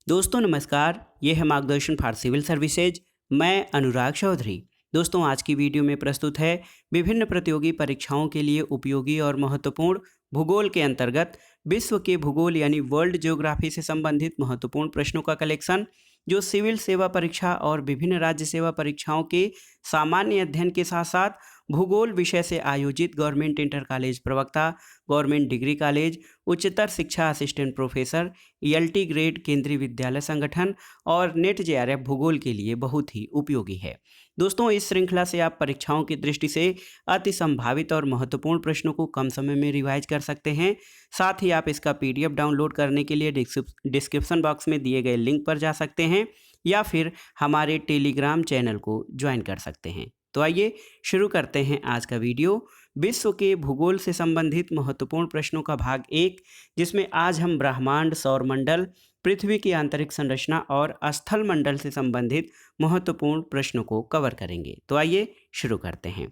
दोस्तों नमस्कार, ये है मार्गदर्शन फॉर सिविल सर्विसेज। मैं अनुराग चौधरी। दोस्तों आज की वीडियो में प्रस्तुत है विभिन्न प्रतियोगी परीक्षाओं के लिए उपयोगी और महत्वपूर्ण भूगोल के अंतर्गत विश्व के भूगोल यानी वर्ल्ड ज्योग्राफी से संबंधित महत्वपूर्ण प्रश्नों का कलेक्शन, जो सिविल सेवा परीक्षा और विभिन्न राज्य सेवा परीक्षाओं के सामान्य अध्ययन के साथ साथ भूगोल विषय से आयोजित गवर्नमेंट इंटर कॉलेज प्रवक्ता, गवर्नमेंट डिग्री कॉलेज, उच्चतर शिक्षा असिस्टेंट प्रोफेसर, ईएलटी ग्रेड केंद्रीय विद्यालय संगठन और नेट जेआरएफ भूगोल के लिए बहुत ही उपयोगी है। दोस्तों इस श्रृंखला से आप परीक्षाओं की दृष्टि से अति संभावित और महत्वपूर्ण प्रश्नों को कम समय में रिवाइज कर सकते हैं। साथ ही आप इसका पीडीएफ डाउनलोड करने के लिए डिस्क्रिप्शन बॉक्स में दिए गए लिंक पर जा सकते हैं या फिर हमारे टेलीग्राम चैनल को ज्वाइन कर सकते हैं। तो आइए शुरू करते हैं आज का वीडियो। विश्व के भूगोल से संबंधित महत्वपूर्ण प्रश्नों का भाग 1, जिसमें आज हम ब्रह्मांड, सौरमंडल, पृथ्वी की आंतरिक संरचना और स्थल मंडल से संबंधित महत्वपूर्ण प्रश्नों को कवर करेंगे। तो आइए शुरू करते हैं।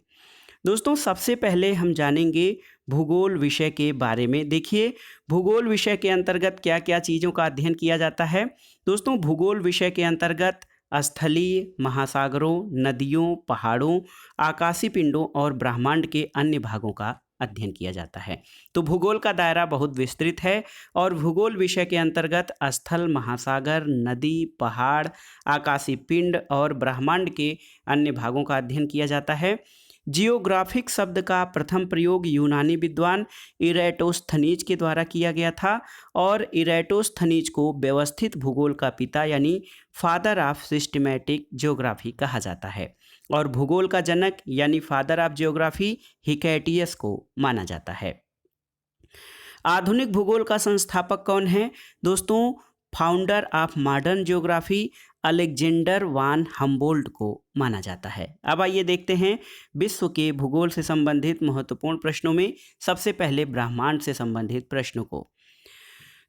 दोस्तों सबसे पहले हम जानेंगे भूगोल विषय के बारे में। देखिए भूगोल विषय के अंतर्गत क्या क्या चीज़ों का अध्ययन किया जाता है। दोस्तों भूगोल विषय के अंतर्गत स्थलीय, महासागरों, नदियों, पहाड़ों, आकाशीय पिंडों और ब्रह्मांड के अन्य भागों का अध्ययन किया जाता है। तो भूगोल का दायरा बहुत विस्तृत है और भूगोल विषय के अंतर्गत स्थल, महासागर, नदी, पहाड़, आकाशीय पिंड और ब्रह्मांड के अन्य भागों का अध्ययन किया जाता है। जियोग्राफिक शब्द का प्रथम प्रयोग यूनानी विद्वान इरेटोस्थनीज के द्वारा किया गया था और इरेटोस्थनीज को व्यवस्थित भूगोल का पिता यानी फादर ऑफ सिस्टमैटिक ज्योग्राफी कहा जाता है और भूगोल का जनक यानी फादर ऑफ ज्योग्राफी हिकैटियस को माना जाता है। आधुनिक भूगोल का संस्थापक कौन है? दोस्तों founder of modern geography Alexander one Humboldt को माना जाता है। अब आइए देखते हैं विश्व के भूगोल से संबंधित महत्वपूर्ण प्रश्नों में सबसे पहले ब्रह्मांड से संबंधित प्रश्नों को।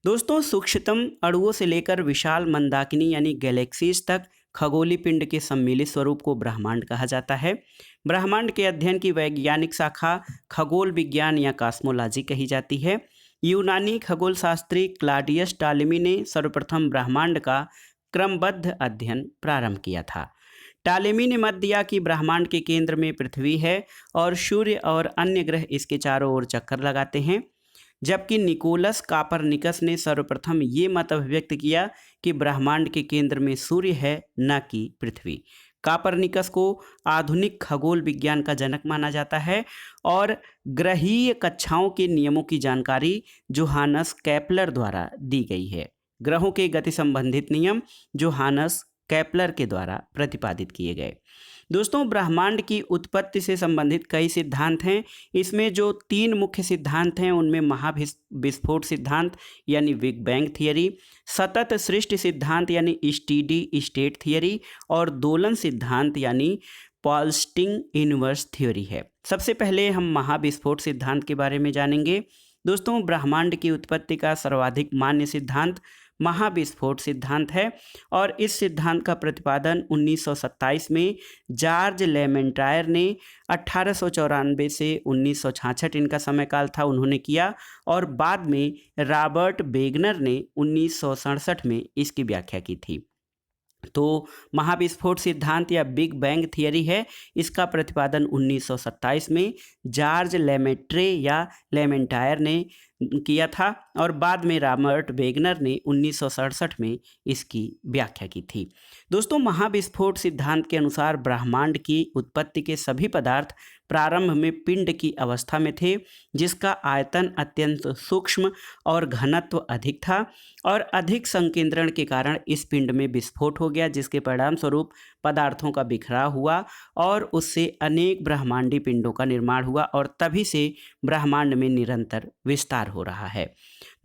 दोस्तों सूक्ष्मतम अणुओं से लेकर विशाल मंदाकिनी यानी गैलेक्सीज तक खगोलीय पिंड के सम्मिलित स्वरूप को ब्रह्मांड कहा जाता है। ब्रह्मांड के अध्ययन की वैज्ञानिक शाखा खगोल विज्ञान या कॉस्मोलॉजी कही जाती है। यूनानी खगोल शास्त्री क्लॉडियस टॉलेमी ने सर्वप्रथम ब्रह्मांड का क्रमबद्ध अध्ययन प्रारंभ किया था। टॉलेमी ने मत दिया कि ब्रह्मांड के केंद्र में पृथ्वी है और सूर्य और अन्य ग्रह इसके चारों ओर चक्कर लगाते हैं, जबकि निकोलस कापरनिकस ने सर्वप्रथम ये मत अभिव्यक्त किया कि ब्रह्मांड के केंद्र में सूर्य है, न कि पृथ्वी। कापरनिकस को आधुनिक खगोल विज्ञान का जनक माना जाता है और ग्रहीय कक्षाओं के नियमों की जानकारी जोहानस केपलर द्वारा दी गई है। ग्रहों के गति संबंधित नियम जोहानस केपलर के द्वारा प्रतिपादित किए गए। दोस्तों ब्रह्मांड की उत्पत्ति से संबंधित कई सिद्धांत हैं। इसमें जो 3 मुख्य सिद्धांत हैं उनमें महाविस्फोट सिद्धांत यानी बिग बैंग थियरी, सतत सृष्टि सिद्धांत यानी स्टीडी स्टेट थियरी और दोलन सिद्धांत यानी पॉल्स्टिंग इनवर्स थ्योरी है। सबसे पहले हम महाविस्फोट सिद्धांत के बारे में जानेंगे। दोस्तों ब्रह्मांड की उत्पत्ति का सर्वाधिक मान्य सिद्धांत महाविस्फोट सिद्धांत है और इस सिद्धांत का प्रतिपादन 1927 में जॉर्ज लेमेंटायर ने 1894 से 1966 इनका समय काल था, उन्होंने किया और बाद में रॉबर्ट वेगनर ने 1967 में इसकी व्याख्या की थी। तो महाविस्फोट सिद्धांत या बिग बैंग थियरी है, इसका प्रतिपादन 1927 में जॉर्ज लेमेट्रे या लेमेंटायर ने किया था और बाद में रॉबर्ट वेगनर ने 1967 में इसकी व्याख्या की थी। दोस्तों महाविस्फोट सिद्धांत के अनुसार ब्रह्मांड की उत्पत्ति के सभी पदार्थ प्रारंभ में पिंड की अवस्था में थे, जिसका आयतन अत्यंत सूक्ष्म और घनत्व अधिक था और अधिक संकेंद्रण के कारण इस पिंड में विस्फोट हो गया, जिसके परिणाम स्वरूप पदार्थों का बिखराव हुआ और उससे अनेक ब्रह्मांडीय पिंडों का निर्माण हुआ और तभी से ब्रह्मांड में निरंतर विस्तार हो रहा है।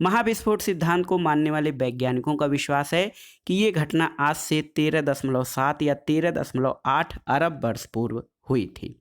महाविस्फोट सिद्धांत को मानने वाले वैज्ञानिकों का विश्वास है कि ये घटना आज से 13.7 या 13.8 अरब वर्ष पूर्व हुई थी।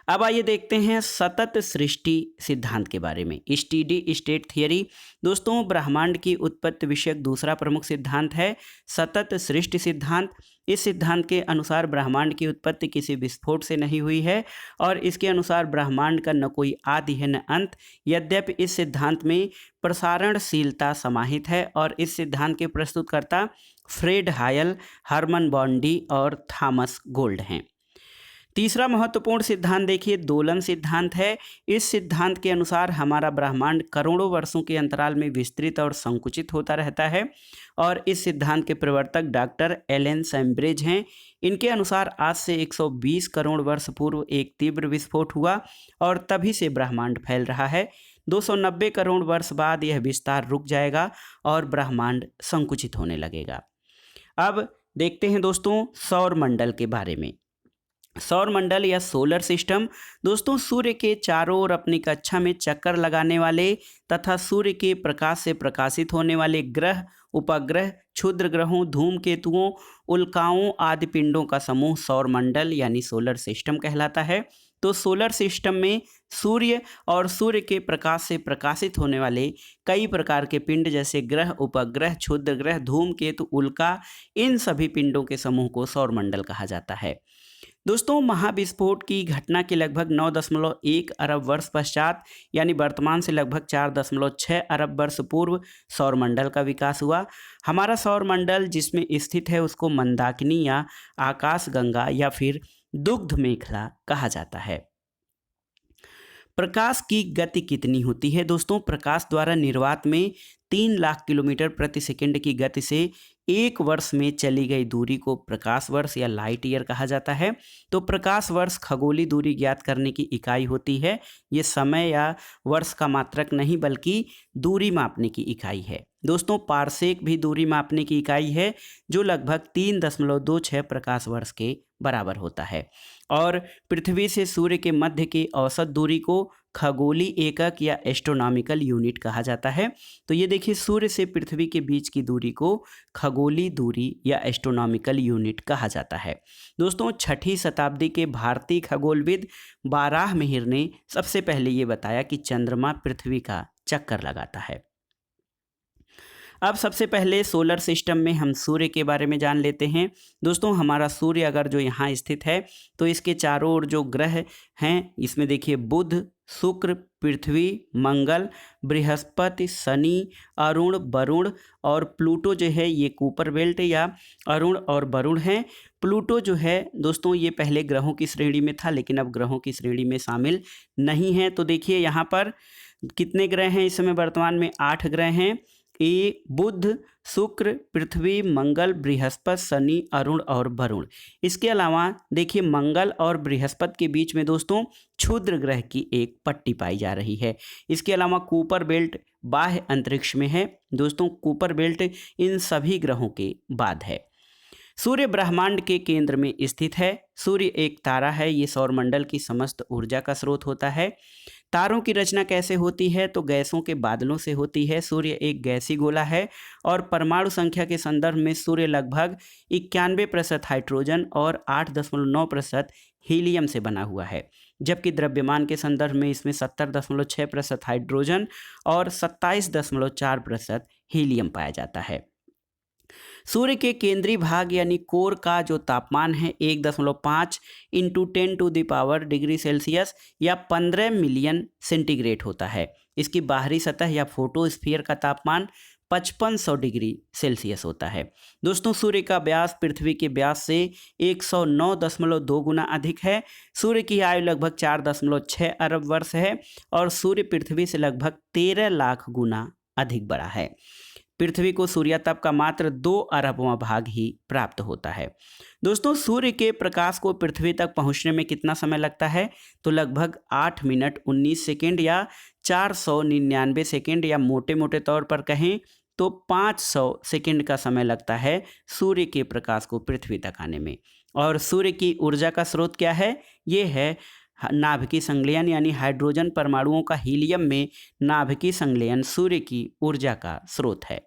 अब आइए देखते हैं सतत सृष्टि सिद्धांत के बारे में, स्टेडी स्टेट थियरी। दोस्तों, ब्रह्मांड की उत्पत्ति विषयक दूसरा प्रमुख सिद्धांत है सतत सृष्टि सिद्धांत। इस सिद्धांत के अनुसार ब्रह्मांड की उत्पत्ति किसी विस्फोट से नहीं हुई है और इसके अनुसार ब्रह्मांड का न कोई आदि है न अंत। यद्यपि इस सिद्धांत में प्रसारणशीलता समाहित है और इस सिद्धांत के प्रस्तुतकर्ता फ्रेड हायल, हरमन बॉन्डी और थॉमस गोल्ड हैं। तीसरा महत्वपूर्ण सिद्धांत देखिए, दोलन सिद्धांत है। इस सिद्धांत के अनुसार हमारा ब्रह्मांड करोड़ों वर्षों के अंतराल में विस्तृत और संकुचित होता रहता है और इस सिद्धांत के प्रवर्तक डॉक्टर एलन सैम्ब्रिज हैं। इनके अनुसार आज से 120 करोड़ वर्ष पूर्व एक तीव्र विस्फोट हुआ और तभी से ब्रह्मांड फैल रहा है। 290 करोड़ वर्ष बाद यह विस्तार रुक जाएगा और ब्रह्मांड संकुचित होने लगेगा। अब देखते हैं दोस्तों सौर मंडल के बारे में। सौर मंडल या सोलर सिस्टम दोस्तों सूर्य के चारों ओर अपनी कक्षा में चक्कर लगाने वाले तथा सूर्य के प्रकाश से प्रकाशित होने वाले ग्रह, उपग्रह, क्षुद्र ग्रहों, धूमकेतुओं, उल्काओं आदि पिंडों का समूह सौर मंडल यानी सोलर सिस्टम कहलाता है। तो सोलर सिस्टम में सूर्य और सूर्य के प्रकाश से प्रकाशित होने वाले कई प्रकार के पिंड जैसे ग्रह, उपग्रह, क्षुद्र ग्रह, धूमकेतु, उल्का, इन सभी पिंडों के समूह को सौर मंडल कहा जाता है। दोस्तों, महाविस्फोट की घटना के लगभग 9.1 अरब वर्ष पश्चात यानी वर्तमान से लगभग 4.6 अरब वर्ष पूर्व सौरमंडल का विकास हुआ। हमारा सौरमंडल जिसमें स्थित है उसको मंदाकिनी या आकाशगंगा या फिर दुग्ध मेखला कहा जाता है। प्रकाश की गति कितनी होती है दोस्तों? प्रकाश द्वारा निर्वात में 3 लाख किलोमीटर प्रति सेकंड की गति से 1 वर्ष में चली गई दूरी को प्रकाश वर्ष या लाइट ईयर कहा जाता है। तो प्रकाश वर्ष खगोलीय दूरी ज्ञात करने की इकाई होती है। ये समय या वर्ष का मात्रक नहीं बल्कि दूरी मापने की इकाई है। दोस्तों, पारसेक भी दूरी मापने की इकाई है जो लगभग 3.26 प्रकाश वर्ष के बराबर होता है। और पृथ्वी से सूर्य के मध्य की औसत दूरी को खगोलीय एकक या एस्ट्रोनॉमिकल यूनिट कहा जाता है। तो ये देखिए, सूर्य से पृथ्वी के बीच की दूरी को खगोलीय दूरी या एस्ट्रोनॉमिकल यूनिट कहा जाता है। दोस्तों, 6ठी शताब्दी के भारतीय खगोलविद बाराहमिहिर ने सबसे पहले ये बताया कि चंद्रमा पृथ्वी का चक्कर लगाता है। अब सबसे पहले सोलर सिस्टम में हम सूर्य के बारे में जान लेते हैं। दोस्तों, हमारा सूर्य अगर जो यहाँ स्थित है तो इसके चारों ओर जो ग्रह हैं इसमें देखिए बुध, शुक्र, पृथ्वी, मंगल, बृहस्पति, शनि, अरुण, वरुण और प्लूटो जो है ये कूपर बेल्ट या अरुण और वरुण हैं। प्लूटो जो है दोस्तों ये पहले ग्रहों की श्रेणी में था लेकिन अब ग्रहों की श्रेणी में शामिल नहीं है। तो देखिए यहाँ पर कितने ग्रह हैं इस समय वर्तमान में? 8 ग्रह हैं। ये बुध, शुक्र, पृथ्वी, मंगल, बृहस्पति, शनि, अरुण और वरुण। इसके अलावा देखिए मंगल और बृहस्पति के बीच में दोस्तों क्षुद्र ग्रह की एक पट्टी पाई जा रही है। इसके अलावा कूपर बेल्ट बाह्य अंतरिक्ष में है। दोस्तों, कूपर बेल्ट इन सभी ग्रहों के बाद है। सूर्य ब्रह्मांड के केंद्र में स्थित है। सूर्य एक तारा है। ये सौरमंडल की समस्त ऊर्जा का स्रोत होता है। तारों की रचना कैसे होती है? तो गैसों के बादलों से होती है। सूर्य एक गैसीय गोला है और परमाणु संख्या के संदर्भ में सूर्य लगभग 91% हाइड्रोजन और 8.9% हीलियम से बना हुआ है, जबकि द्रव्यमान के संदर्भ में इसमें 70.6% हाइड्रोजन और 27.4% हीलियम पाया जाता है। सूर्य के केंद्रीय भाग यानी कोर का जो तापमान है 1.5 × 10⁻³ डिग्री सेल्सियस या 15 मिलियन सेंटीग्रेड होता है। इसकी बाहरी सतह या फोटोस्फीयर का तापमान 5500 डिग्री सेल्सियस होता है। दोस्तों, सूर्य का व्यास पृथ्वी के व्यास से 109.2 गुना अधिक है। सूर्य की आयु लगभग 4.6 अरब वर्ष है और सूर्य पृथ्वी से लगभग 13 लाख गुना अधिक बड़ा है। पृथ्वी को सूर्यातप का मात्र 2 अरबवां भाग ही प्राप्त होता है। दोस्तों, सूर्य के प्रकाश को पृथ्वी तक पहुंचने में कितना समय लगता है? तो लगभग 8 मिनट 19 सेकेंड या 499 सेकेंड या मोटे मोटे तौर पर कहें तो 500 सेकेंड का समय लगता है सूर्य के प्रकाश को पृथ्वी तक आने में। और सूर्य की ऊर्जा का स्रोत क्या है? ये है नाभिकीय संलयन यानी हाइड्रोजन परमाणुओं का हीलियम में नाभिकीय संलयन सूर्य की ऊर्जा का स्रोत है।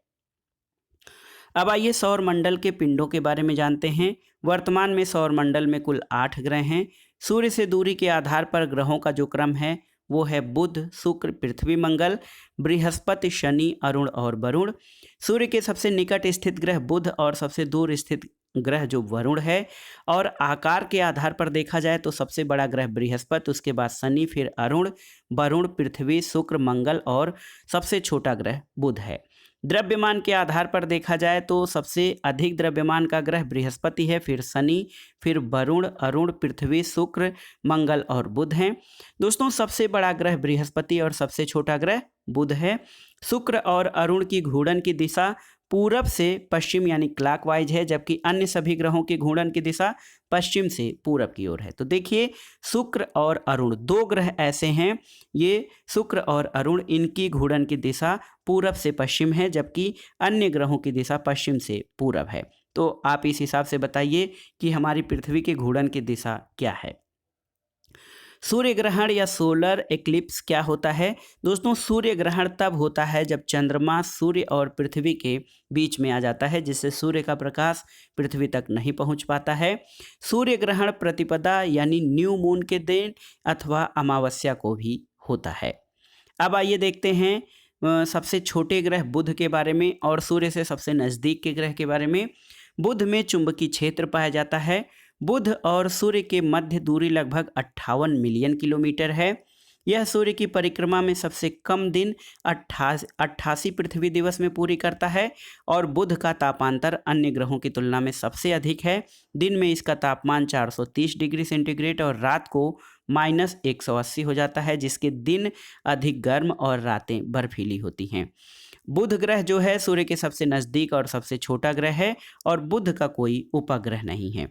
अब आइए सौरमंडल के पिंडों के बारे में जानते हैं। वर्तमान में सौरमंडल में कुल 8 ग्रह हैं। सूर्य से दूरी के आधार पर ग्रहों का जो क्रम है वो है बुध, शुक्र, पृथ्वी, मंगल, बृहस्पति, शनि, अरुण और वरुण। सूर्य के सबसे निकट स्थित ग्रह बुध और सबसे दूर स्थित ग्रह जो वरुण है। और आकार के आधार पर देखा जाए तो सबसे बड़ा ग्रह बृहस्पति, उसके बाद शनि, फिर अरुण, वरुण, पृथ्वी, शुक्र, मंगल और सबसे छोटा ग्रह बुध है। द्रव्यमान के आधार पर देखा जाए तो सबसे अधिक द्रव्यमान का ग्रह बृहस्पति है, फिर शनि, फिर वरुण, अरुण, पृथ्वी, शुक्र, मंगल और बुध हैं। दोस्तों सबसे बड़ा ग्रह बृहस्पति और सबसे छोटा ग्रह बुध है। शुक्र और अरुण की घूर्णन की दिशा पूरब से पश्चिम यानी क्लॉकवाइज है, जबकि अन्य सभी ग्रहों की घूर्णन की दिशा पश्चिम से पूरब की ओर है। तो देखिए शुक्र और अरुण दो ग्रह ऐसे हैं, ये शुक्र और अरुण, इनकी घूर्णन की दिशा पूरब से पश्चिम है, जबकि अन्य ग्रहों की दिशा पश्चिम से पूरब है। तो आप इस हिसाब से बताइए कि हमारी पृथ्वी की घूर्णन की दिशा क्या है। सूर्य ग्रहण या सोलर एक्लिप्स क्या होता है? दोस्तों सूर्य ग्रहण तब होता है जब चंद्रमा सूर्य और पृथ्वी के बीच में आ जाता है, जिससे सूर्य का प्रकाश पृथ्वी तक नहीं पहुंच पाता है। सूर्य ग्रहण प्रतिपदा यानी न्यू मून के दिन अथवा अमावस्या को भी होता है। अब आइए देखते हैं सबसे छोटे ग्रह बुध के बारे में और सूर्य से सबसे नज़दीक के ग्रह के बारे में। बुध में चुंबकीय क्षेत्र पाया जाता है। बुध और सूर्य के मध्य दूरी लगभग 58 मिलियन किलोमीटर है। यह सूर्य की परिक्रमा में सबसे कम दिन 88 पृथ्वी दिवस में पूरी करता है और बुध का तापांतर अन्य ग्रहों की तुलना में सबसे अधिक है। दिन में इसका तापमान 430 डिग्री सेंटीग्रेड और रात को -180 हो जाता है, जिसके दिन अधिक गर्म और रातें बर्फीली होती हैं। बुध ग्रह जो है सूर्य के सबसे नज़दीक और सबसे छोटा ग्रह है और बुध का कोई उपग्रह नहीं है।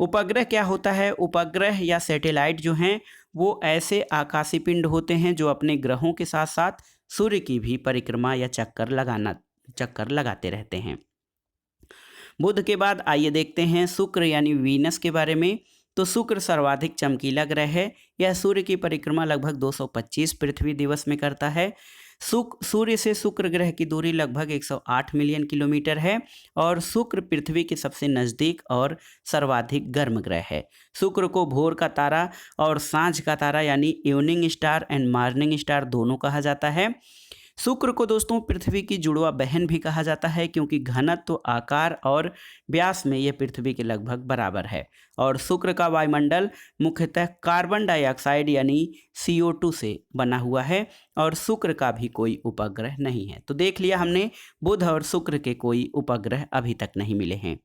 उपग्रह क्या होता है? उपग्रह या सैटेलाइट जो हैं वो ऐसे आकाशीय पिंड होते हैं जो अपने ग्रहों के साथ साथ सूर्य की भी परिक्रमा या चक्कर लगाते रहते हैं। बुध के बाद आइए देखते हैं शुक्र यानी वीनस के बारे में। तो शुक्र सर्वाधिक चमकीला ग्रह है। यह सूर्य की परिक्रमा लगभग 225 पृथ्वी दिवस में करता है। सूर्य से शुक्र ग्रह की दूरी लगभग 108 मिलियन किलोमीटर है और शुक्र पृथ्वी के सबसे नज़दीक और सर्वाधिक गर्म ग्रह है। शुक्र को भोर का तारा और सांझ का तारा यानी evening star and morning star दोनों कहा जाता है। शुक्र को दोस्तों पृथ्वी की जुड़वा बहन भी कहा जाता है, क्योंकि घनत्व, आकार और व्यास में यह पृथ्वी के लगभग बराबर है। और शुक्र का वायुमंडल मुख्यतः कार्बन डाइऑक्साइड यानी CO2 से बना हुआ है और शुक्र का भी कोई उपग्रह नहीं है। तो देख लिया हमने, बुध और शुक्र के कोई उपग्रह अभी तक नहीं मिले हैं।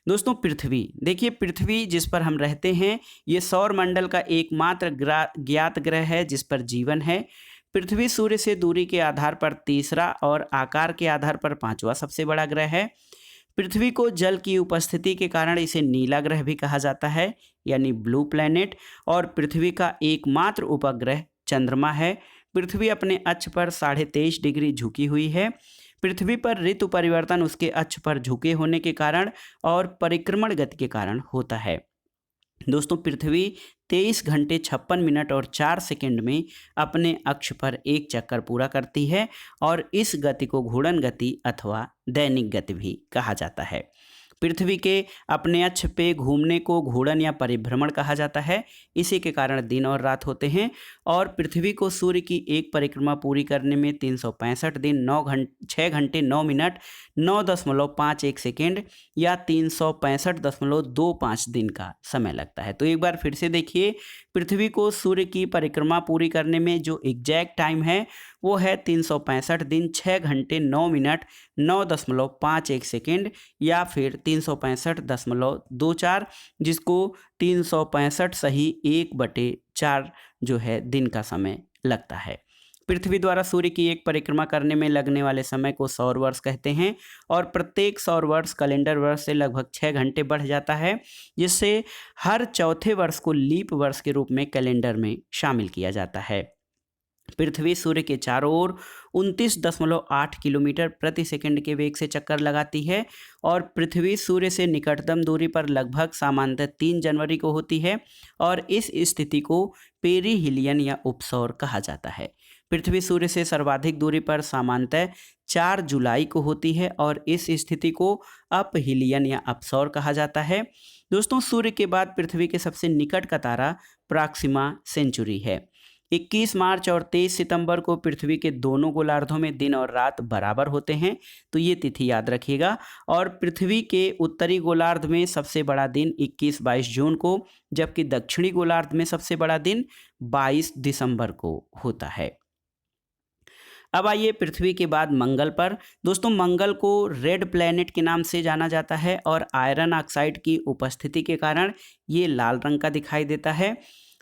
दोस्तों पृथ्वी, देखिए पृथ्वी जिस पर हम रहते हैं ये सौर मंडल का एकमात्र ज्ञात ग्रह है जिस पर जीवन है। पृथ्वी सूर्य से दूरी के आधार पर तीसरा और आकार के आधार पर पांचवा सबसे बड़ा ग्रह है। पृथ्वी को जल की उपस्थिति के कारण इसे नीला ग्रह भी कहा जाता है यानी ब्लू प्लैनेट। और पृथ्वी का एकमात्र उपग्रह चंद्रमा है। पृथ्वी अपने अक्ष पर 23.5 डिग्री झुकी हुई है। पृथ्वी पर ऋतु परिवर्तन उसके अक्ष पर झुके होने के कारण और परिक्रमण गति के कारण होता है। दोस्तों पृथ्वी 23 घंटे 56 मिनट और 4 सेकंड में अपने अक्ष पर एक चक्कर पूरा करती है और इस गति को घूर्णन गति अथवा दैनिक गति भी कहा जाता है। पृथ्वी के अपने अक्ष पे घूमने को घूर्णन या परिभ्रमण कहा जाता है। इसी के कारण दिन और रात होते हैं और पृथ्वी को सूर्य की एक परिक्रमा पूरी करने में 365 दिन 6 घंटे 9 मिनट 9.51 सेकेंड या 365.25 दिन का समय लगता है। तो एक बार फिर से देखिए, पृथ्वी को सूर्य की परिक्रमा पूरी करने में जो एग्जैक्ट टाइम है वो है 365 दिन 6 घंटे 9 मिनट 9.51 सेकेंड या फिर 365.24, जिसको 365 सही 1/4 जो है दिन का समय लगता है। पृथ्वी द्वारा सूर्य की एक परिक्रमा करने में लगने वाले समय को सौर वर्ष कहते हैं और प्रत्येक सौर वर्ष कैलेंडर वर्ष से लगभग 6 घंटे बढ़ जाता है, जिससे हर चौथे वर्ष को लीप वर्ष के रूप में कैलेंडर में शामिल किया जाता है। पृथ्वी सूर्य के चारों ओर 29.8 किलोमीटर प्रति सेकंड के वेग से चक्कर लगाती है और पृथ्वी सूर्य से निकटतम दूरी पर लगभग सामान्यतः 3 जनवरी को होती है और इस स्थिति को पेरिहिलियन या उपसौर कहा जाता है। पृथ्वी सूर्य से सर्वाधिक दूरी पर सामान्यतः 4 जुलाई को होती है और इस स्थिति को अपहिलियन या अपसौर कहा जाता है। दोस्तों, सूर्य के बाद पृथ्वी के सबसे निकट का तारा प्रॉक्सिमा सेंचुरी है। 21 मार्च और 23 सितंबर को पृथ्वी के दोनों गोलार्धों में दिन और रात बराबर होते हैं, तो ये तिथि याद रखिएगा। और पृथ्वी के उत्तरी गोलार्ध में सबसे बड़ा दिन 21-22 जून को, जबकि दक्षिणी गोलार्ध में सबसे बड़ा दिन 22 दिसंबर को होता है। अब आइए पृथ्वी के बाद मंगल पर। दोस्तों, मंगल को रेड प्लैनेट के नाम से जाना जाता है और आयरन ऑक्साइड की उपस्थिति के कारण ये लाल रंग का दिखाई देता है।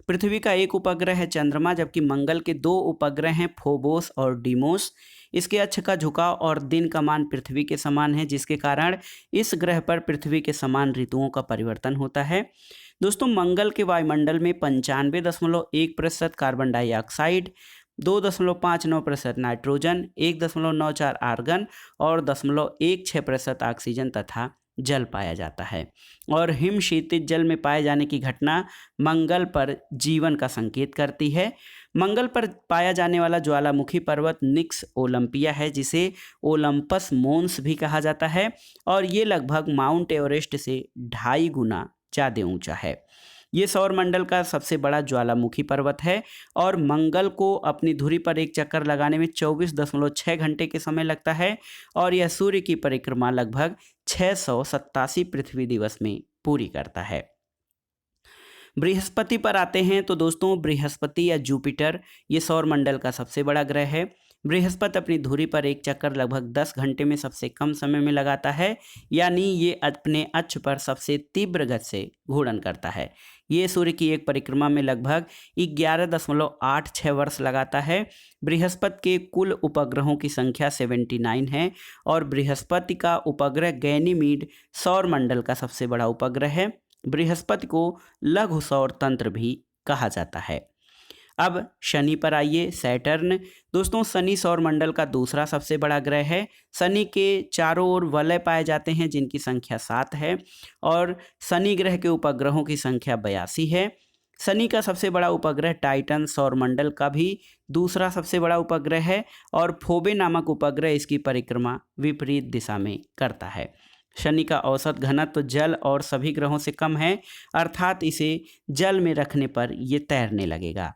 पृथ्वी का एक उपग्रह है चंद्रमा, जबकि मंगल के 2 उपग्रह हैं फोबोस और डीमोस। इसके अक्ष का झुकाव और दिन का मान पृथ्वी के समान है, जिसके कारण इस ग्रह पर पृथ्वी के समान ऋतुओं का परिवर्तन होता है। दोस्तों, मंगल के वायुमंडल में 95.1% कार्बन डाइऑक्साइड, 2.59% नाइट्रोजन, 1.94 आर्गन और 0.16% ऑक्सीजन तथा जल पाया जाता है। और हिम क्षैतिज जल में पाए जाने की घटना मंगल पर जीवन का संकेत करती है। मंगल पर पाया जाने वाला ज्वालामुखी पर्वत निक्स ओलंपिया है, जिसे ओलंपस मोन्स भी कहा जाता है, और ये लगभग माउंट एवरेस्ट से 2.5 गुना ज़्यादा ऊंचा है। ये सौरमंडल का सबसे बड़ा ज्वालामुखी पर्वत है और मंगल को अपनी धुरी पर एक चक्कर लगाने में 24.6 घंटे के समय लगता है और यह सूर्य की परिक्रमा लगभग 687 पृथ्वी दिवस में पूरी करता है। बृहस्पति पर आते हैं तो दोस्तों, बृहस्पति या जुपिटर ये सौरमंडल का सबसे बड़ा ग्रह है। बृहस्पति अपनी धुरी पर एक चक्कर लगभग 10 घंटे में सबसे कम समय में लगाता है, यानी ये अपने अक्ष पर सबसे तीव्र गति से घूर्णन करता है। ये सूर्य की एक परिक्रमा में लगभग 11.86 वर्ष लगाता है। बृहस्पति के कुल उपग्रहों की संख्या 79 है और बृहस्पति का उपग्रह गैनीमीड सौरमंडल का सबसे बड़ा उपग्रह है। बृहस्पति को लघु सौर तंत्र भी कहा जाता है। अब शनि पर आइए, सैटर्न। दोस्तों, शनि सौरमंडल का दूसरा सबसे बड़ा ग्रह है। शनि के चारों ओर वलय पाए जाते हैं, जिनकी संख्या 7 है और शनि ग्रह के उपग्रहों की संख्या 82 है। शनि का सबसे बड़ा उपग्रह टाइटन सौरमंडल का भी दूसरा सबसे बड़ा उपग्रह है और फोबे नामक उपग्रह इसकी परिक्रमा विपरीत दिशा में करता है। शनि का औसत घनत्व जल और सभी ग्रहों से कम है, अर्थात इसे जल में रखने पर यह तैरने लगेगा।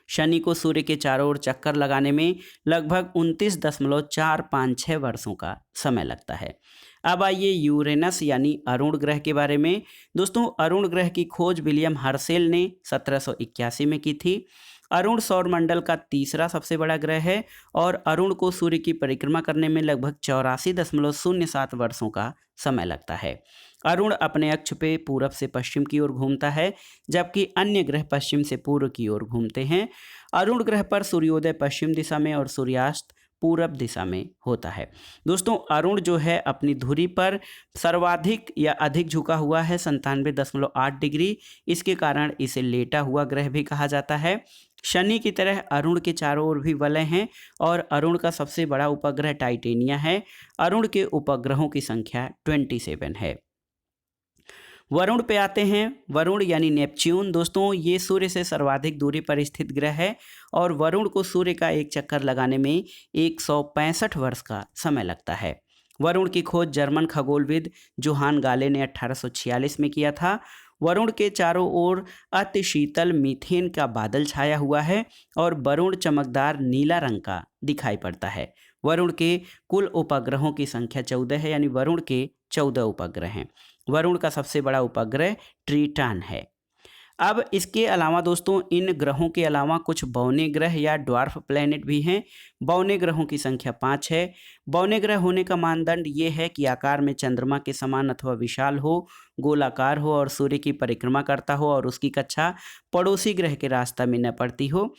शनि को सूर्य के चारों ओर चक्कर लगाने में लगभग 29.456 वर्षों का समय लगता है। अब आइए यूरेनस यानी अरुण ग्रह के बारे में। दोस्तों, अरुण ग्रह की खोज विलियम हर्शेल ने 1781 में की थी। अरुण सौरमंडल का तीसरा सबसे बड़ा ग्रह है और अरुण को सूर्य की परिक्रमा करने में लगभग 84.07 वर्षों का समय लगता है। अरुण अपने अक्ष पे पूरब से पश्चिम की ओर घूमता है, जबकि अन्य ग्रह पश्चिम से पूर्व की ओर घूमते हैं। अरुण ग्रह पर सूर्योदय पश्चिम दिशा में और सूर्यास्त पूरब दिशा में होता है। दोस्तों, अरुण जो है अपनी धुरी पर सर्वाधिक या अधिक झुका हुआ है 97.8 डिग्री। इसके कारण इसे लेटा हुआ ग्रह भी कहा जाता है। शनि की तरह अरुण के चारों ओर भी वलय हैं और अरुण का सबसे बड़ा उपग्रह टाइटेनिया है। अरुण के उपग्रहों की संख्या 27 है। वरुण पे आते हैं। वरुण यानी नेपच्यून। दोस्तों, ये सूर्य से सर्वाधिक दूरी पर स्थित ग्रह है और वरुण को सूर्य का एक चक्कर लगाने में 165 वर्ष का समय लगता है। वरुण की खोज जर्मन खगोलविद जोहान गाले ने 1846 में किया था। वरुण के चारों ओर अति शीतल मीथेन का बादल छाया हुआ है और वरुण चमकदार नीला रंग का दिखाई पड़ता है। वरुण के कुल उपग्रहों की संख्या 14 है, यानी वरुण के 14 उपग्रह हैं। वरुण का सबसे बड़ा उपग्रह ट्रिटन है। अब इसके अलावा दोस्तों, इन ग्रहों के अलावा कुछ बौने ग्रह या ड्वार्फ प्लैनेट भी हैं। बौने ग्रहों की संख्या 5 है। बौने ग्रह होने का मानदंड ये है कि आकार में चंद्रमा के समान अथवा विशाल हो, गोलाकार हो और सूर्य की परिक्रमा करता हो और उसकी कक्षा पड़ोसी ग्रह के रास्ता में न पड़ती हो।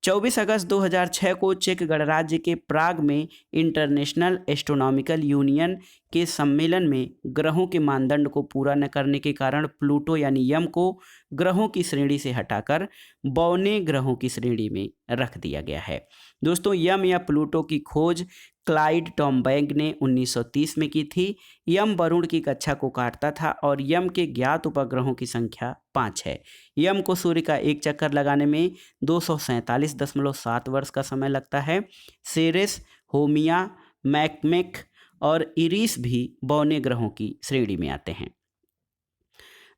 24 अगस्त 2006 को चेक गणराज्य के प्राग में इंटरनेशनल एस्ट्रोनॉमिकल यूनियन के सम्मेलन में ग्रहों के मानदंड को पूरा न करने के कारण प्लूटो यानी यम को ग्रहों की श्रेणी से हटाकर बौने ग्रहों की श्रेणी में रख दिया गया है। दोस्तों यम या प्लूटो की खोज क्लाइड टॉम्बैग ने 1930 में की थी। यम वरुण की कक्षा को काटता था और यम के ज्ञात उपग्रहों की संख्या 5 है। यम को सूर्य का एक चक्कर लगाने में 247.7 वर्ष का समय लगता है। सेरेस, होमिया, मैकमेक और इरिस भी बौने ग्रहों की श्रेणी में आते हैं।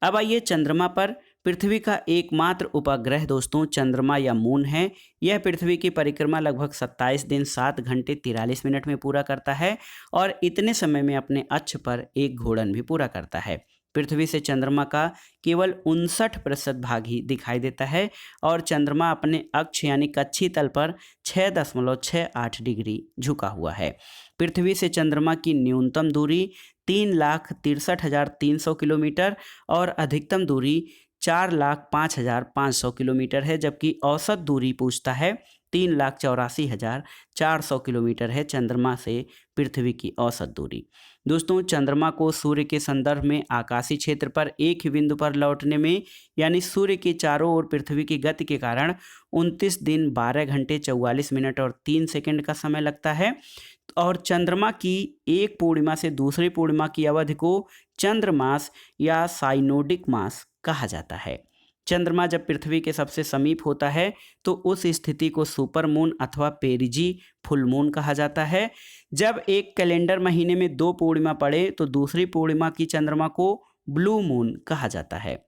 अब आइए चंद्रमा पर। पृथ्वी का एकमात्र उपग्रह दोस्तों चंद्रमा या मून है। यह पृथ्वी की परिक्रमा लगभग 27 दिन 7 घंटे 43 मिनट में पूरा करता है और इतने समय में अपने अक्ष पर एक घूर्णन भी पूरा करता है। पृथ्वी से चंद्रमा का केवल 59% भाग ही दिखाई देता है और चंद्रमा अपने अक्ष यानी कक्षीय तल पर 6.68 डिग्री झुका हुआ है। पृथ्वी से चंद्रमा की न्यूनतम दूरी 3,63,300 किलोमीटर और अधिकतम दूरी 4,05,500 किलोमीटर है, जबकि औसत दूरी पूछता है 3,84,400 किलोमीटर है चंद्रमा से पृथ्वी की औसत दूरी। दोस्तों चंद्रमा को सूर्य के संदर्भ में आकाशीय क्षेत्र पर एक ही बिंदु पर लौटने में यानी सूर्य के चारों ओर पृथ्वी की गति के कारण 29 दिन 12 घंटे 44 मिनट और 3 सेकंड का समय लगता है और चंद्रमा की एक पूर्णिमा से दूसरी पूर्णिमा की अवधि को चंद्रमास या साइनोडिक मास कहा जाता है। चंद्रमा जब पृथ्वी के सबसे समीप होता है तो उस स्थिति को सुपर मून अथवा पेरिजी फुल मून कहा जाता है। जब एक कैलेंडर महीने में 2 पूर्णिमा पड़े तो दूसरी पूर्णिमा की चंद्रमा को ब्लू मून कहा जाता है।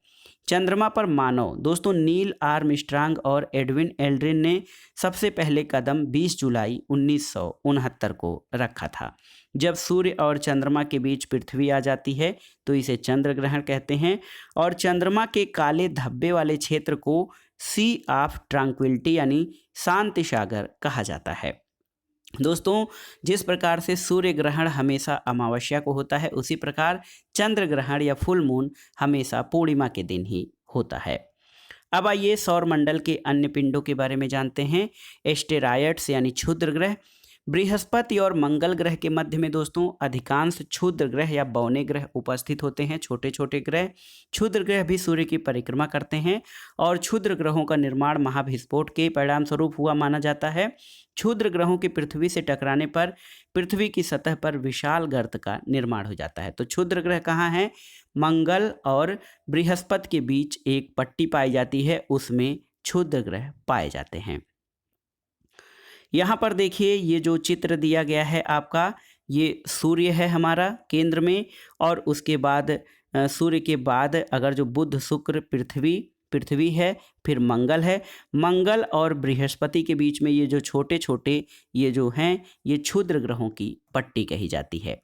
चंद्रमा पर मानव दोस्तों नील आर्मस्ट्रांग और एडविन एल्ड्रिन ने सबसे पहले कदम 20 जुलाई 1969 को रखा था। जब सूर्य और चंद्रमा के बीच पृथ्वी आ जाती है तो इसे चंद्र ग्रहण कहते हैं और चंद्रमा के काले धब्बे वाले क्षेत्र को सी ऑफ ट्रैंक्विलिटी यानी शांति सागर कहा जाता है। दोस्तों जिस प्रकार से सूर्य ग्रहण हमेशा अमावस्या को होता है उसी प्रकार चंद्र ग्रहण या फुल मून हमेशा पूर्णिमा के दिन ही होता है। अब आइए सौरमंडल के अन्य पिंडों के बारे में जानते हैं। एस्टेरॉयड्स यानी क्षुद्र ग्रह। बृहस्पति और मंगल ग्रह के मध्य में दोस्तों अधिकांश क्षुद्र ग्रह या बौने ग्रह उपस्थित होते हैं। छोटे छोटे ग्रह क्षुद्र ग्रह भी सूर्य की परिक्रमा करते हैं और क्षुद्र ग्रहों का निर्माण महाविस्फोट के परिणाम स्वरूप हुआ माना जाता है। क्षुद्र ग्रहों के पृथ्वी से टकराने पर पृथ्वी की सतह पर विशाल गर्त का निर्माण हो जाता है। तो क्षुद्र ग्रह कहाँ हैं? मंगल और बृहस्पति के बीच एक पट्टी पाई जाती है, उसमें क्षुद्र ग्रह पाए जाते हैं। यहाँ पर देखिए ये जो चित्र दिया गया है आपका, ये सूर्य है हमारा केंद्र में और उसके बाद सूर्य के बाद अगर जो बुध शुक्र पृथ्वी है, फिर मंगल है। मंगल और बृहस्पति के बीच में ये जो छोटे छोटे ये जो हैं ये क्षुद्र ग्रहों की पट्टी कही जाती है।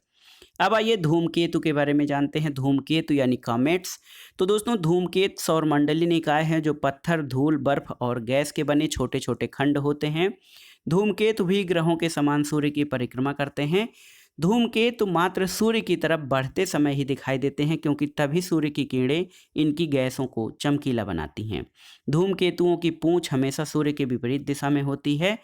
अब आइए धूमकेतु के बारे में जानते हैं। धूमकेतु यानी कॉमेट्स। तो दोस्तों धूमकेतु सौरमंडलीय निकाय हैं जो पत्थर, धूल, बर्फ और गैस के बने छोटे छोटे खंड होते हैं। धूमकेतु भी ग्रहों के समान सूर्य की परिक्रमा करते हैं। धूमकेतु मात्र सूर्य की तरफ बढ़ते समय ही दिखाई देते हैं क्योंकि तभी सूर्य की किरणें इनकी गैसों को चमकीला बनाती हैं। धूमकेतुओं की पूंछ हमेशा सूर्य के विपरीत दिशा में होती है।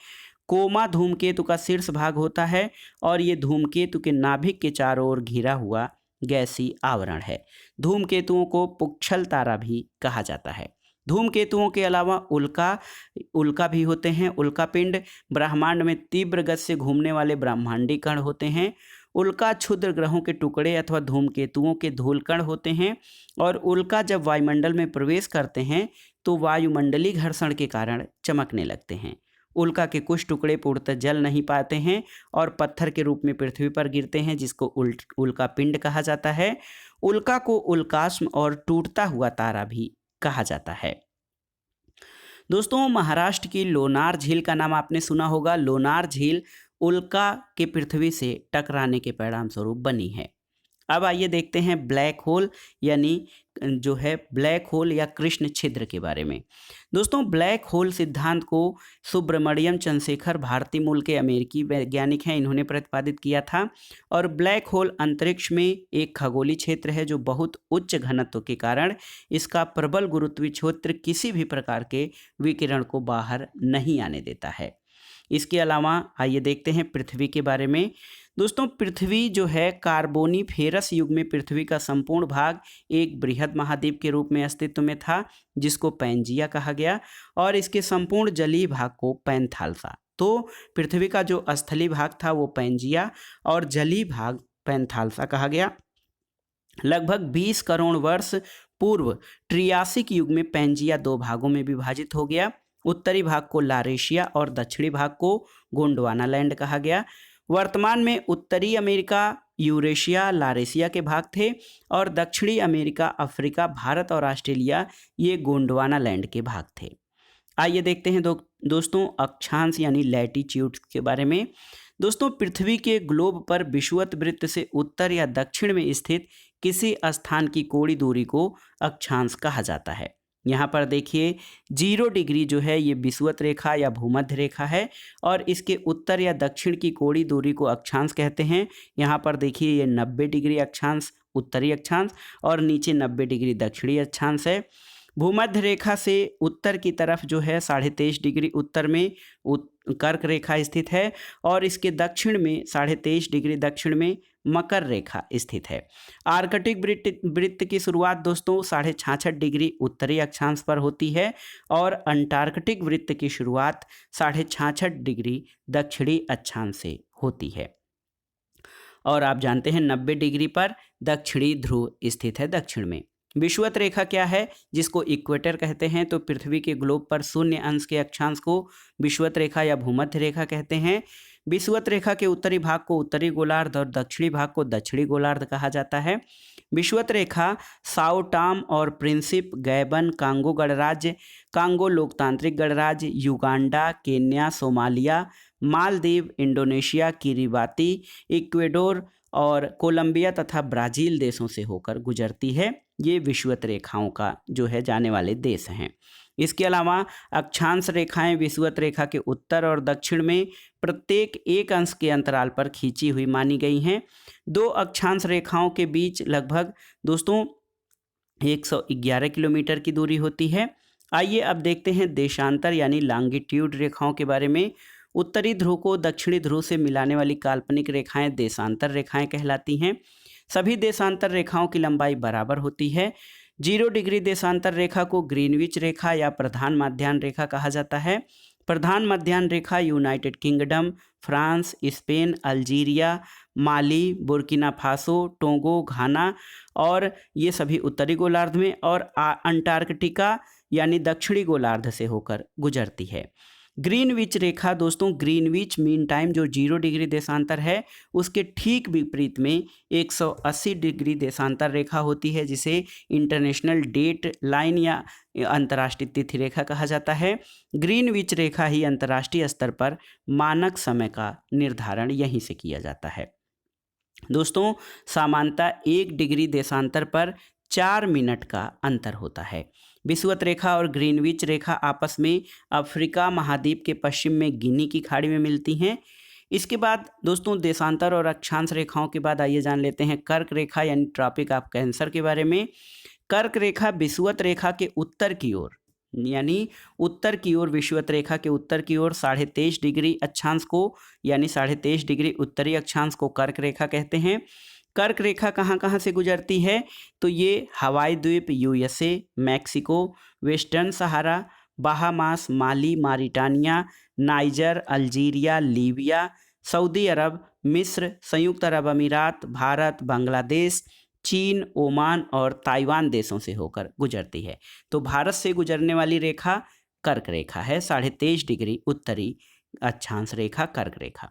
कोमा धूमकेतु का शीर्ष भाग होता है और ये धूमकेतु के नाभिक के चारों ओर घिरा हुआ गैसीय आवरण है। धूमकेतुओं को पुच्छल तारा भी कहा जाता है। धूमकेतुओं के अलावा उल्का भी होते हैं। उल्का पिंड ब्रह्मांड में तीव्र गति से घूमने वाले ब्रह्मांडीय कण होते हैं। उल्का क्षुद्र ग्रहों के टुकड़े अथवा धूमकेतुओं के धूलकण होते हैं और उल्का जब वायुमंडल में प्रवेश करते हैं तो वायुमंडलीय घर्षण के कारण चमकने लगते हैं। उल्का के कुछ टुकड़े पूर्णतः जल नहीं पाते हैं और पत्थर के रूप में पृथ्वी पर गिरते हैं जिसको उल्का पिंड कहा जाता है। उल्का को उल्कास्म और टूटता हुआ तारा भी कहा जाता है। दोस्तों महाराष्ट्र की लोनार झील का नाम आपने सुना होगा। लोनार झील उल्का के पृथ्वी से टकराने के परिणाम स्वरूप बनी है। अब आइए देखते हैं ब्लैक होल यानी जो है ब्लैक होल या कृष्ण छिद्र के बारे में। दोस्तों ब्लैक होल सिद्धांत को सुब्रमण्यम चंद्रशेखर भारतीय मूल के अमेरिकी वैज्ञानिक हैं, इन्होंने प्रतिपादित किया था। और ब्लैक होल अंतरिक्ष में एक खगोलीय क्षेत्र है जो बहुत उच्च घनत्व के कारण इसका प्रबल गुरुत्वीय क्षेत्र किसी भी प्रकार के विकिरण को बाहर नहीं आने देता है। इसके अलावा आइए देखते हैं पृथ्वी के बारे में। दोस्तों पृथ्वी जो है कार्बोनीफेरस युग में पृथ्वी का संपूर्ण भाग एक बृहद महाद्वीप के रूप में अस्तित्व में था, जिसको पैंजिया कहा गया, और इसके संपूर्ण जलीय भाग को पैंथालसा। तो पृथ्वी का जो स्थलीय भाग था वो पैंजिया और जलीय भाग पैंथालसा कहा गया। लगभग 20 करोड़ वर्ष पूर्व ट्रियासिक युग में पैंजिया दो भागों में विभाजित हो गया। उत्तरी भाग को लारेशिया और दक्षिणी भाग को गोंडवाना लैंड कहा गया। वर्तमान में उत्तरी अमेरिका यूरेशिया लारेशिया के भाग थे और दक्षिणी अमेरिका अफ्रीका भारत और ऑस्ट्रेलिया ये गोंडवाना लैंड के भाग थे। आइए देखते हैं दोस्तों अक्षांश यानी लैटीट्यूड के बारे में। दोस्तों पृथ्वी के ग्लोब पर विषुवत वृत्त से उत्तर या दक्षिण में स्थित किसी स्थान की कोणीय दूरी को अक्षांश कहा जाता है। यहाँ पर देखिए 0 डिग्री जो है ये विषुवत रेखा या भूमध्य रेखा है और इसके उत्तर या दक्षिण की कोणीय दूरी को अक्षांश कहते हैं। यहाँ पर देखिए ये 90 डिग्री अक्षांश उत्तरी अक्षांश और नीचे 90 डिग्री दक्षिणी अक्षांश है। भूमध्य रेखा से उत्तर की तरफ जो है 23.5 डिग्री उत्तर में कर्क रेखा स्थित है और इसके दक्षिण में 23.5 डिग्री दक्षिण में मकर रेखा स्थित है। आर्कटिक वृत्त की शुरुआत दोस्तों 66.5 डिग्री उत्तरी अक्षांश पर होती है और अंटार्कटिक वृत्त की शुरुआत 66.5 डिग्री दक्षिणी अक्षांश से होती है। और आप जानते हैं 90 डिग्री पर दक्षिणी ध्रुव स्थित है दक्षिण में। विषुवत रेखा क्या है, जिसको इक्वेटर कहते हैं। तो पृथ्वी के ग्लोब पर शून्य अंश के अक्षांश को विषुवत रेखा या भूमध्य रेखा कहते हैं। विषुवत रेखा के उत्तरी भाग को उत्तरी गोलार्ध और दक्षिणी भाग को दक्षिणी गोलार्ध कहा जाता है। विषुवत रेखा साओ टॉम और प्रिंसिप, गैबन, कांगो गणराज्य, कांगो लोकतांत्रिक गणराज्य, Uganda, Kenya, Somalia, Maldives, Indonesia, Kiribati, Ecuador और कोलंबिया तथा ब्राज़ील देशों से होकर गुजरती है। ये विषुवत रेखाओं का जो है जाने वाले देश हैं। इसके अलावा अक्षांश रेखाएं विषुवत रेखा के उत्तर और दक्षिण में प्रत्येक 1 अंश के अंतराल पर खींची हुई मानी गई हैं। 2 अक्षांश रेखाओं के बीच लगभग दोस्तों 111 किलोमीटर की दूरी होती है। आइए अब देखते हैं देशांतर यानी लॉन्गिट्यूड रेखाओं के बारे में। उत्तरी ध्रुव को दक्षिणी ध्रुव से मिलाने वाली काल्पनिक रेखाएं देशांतर रेखाएं कहलाती हैं। सभी देशांतर रेखाओं की लंबाई बराबर होती है। 0 डिग्री देशांतर रेखा को ग्रीनविच रेखा या प्रधान मध्याह्न रेखा कहा जाता है। प्रधान मध्याह्न रेखा United Kingdom, France, Spain, Algeria, Mali, Burkina Faso, Togo, Ghana और ये सभी उत्तरी गोलार्ध में और अंटार्कटिका यानी दक्षिणी गोलार्ध से होकर गुजरती है। ग्रीनविच रेखा दोस्तों ग्रीनविच मीन टाइम जो 0 डिग्री देशांतर है उसके ठीक विपरीत में 180 डिग्री देशांतर रेखा होती है, जिसे इंटरनेशनल डेट लाइन या अंतर्राष्ट्रीय तिथि रेखा कहा जाता है। ग्रीनविच रेखा ही अंतर्राष्ट्रीय स्तर पर मानक समय का निर्धारण यहीं से किया जाता है। दोस्तों सामान्यतः 1 डिग्री देशांतर पर 4 मिनट का अंतर होता है। विषुवत रेखा और ग्रीनविच रेखा आपस में अफ्रीका महाद्वीप के पश्चिम में गिनी की खाड़ी में मिलती हैं। इसके बाद दोस्तों देशांतर और अक्षांश रेखाओं के बाद आइए जान लेते हैं कर्क रेखा यानी ट्रॉपिक ऑफ कैंसर के बारे में। कर्क रेखा विषुवत रेखा के उत्तर की ओर यानी उत्तर की ओर विषुवत रेखा के उत्तर की ओर 23.5 डिग्री अक्षांश को यानी 23.5 डिग्री उत्तरी अक्षांश को कर्क रेखा कहते हैं। कर्क रेखा कहाँ कहाँ से गुजरती है, तो ये हवाई द्वीप, यूएसए, मैक्सिको, वेस्टर्न सहारा, बहामास, माली, Mauritania, niger, Algeria, Libya, Saudi अरब, मिस्र, संयुक्त अरब अमीरात, भारत, बांग्लादेश, चीन, ओमान और ताइवान देशों से होकर गुजरती है। तो भारत से गुजरने वाली रेखा कर्क रेखा है, 23.5 डिग्री उत्तरी अक्षांश रेखा कर्क रेखा।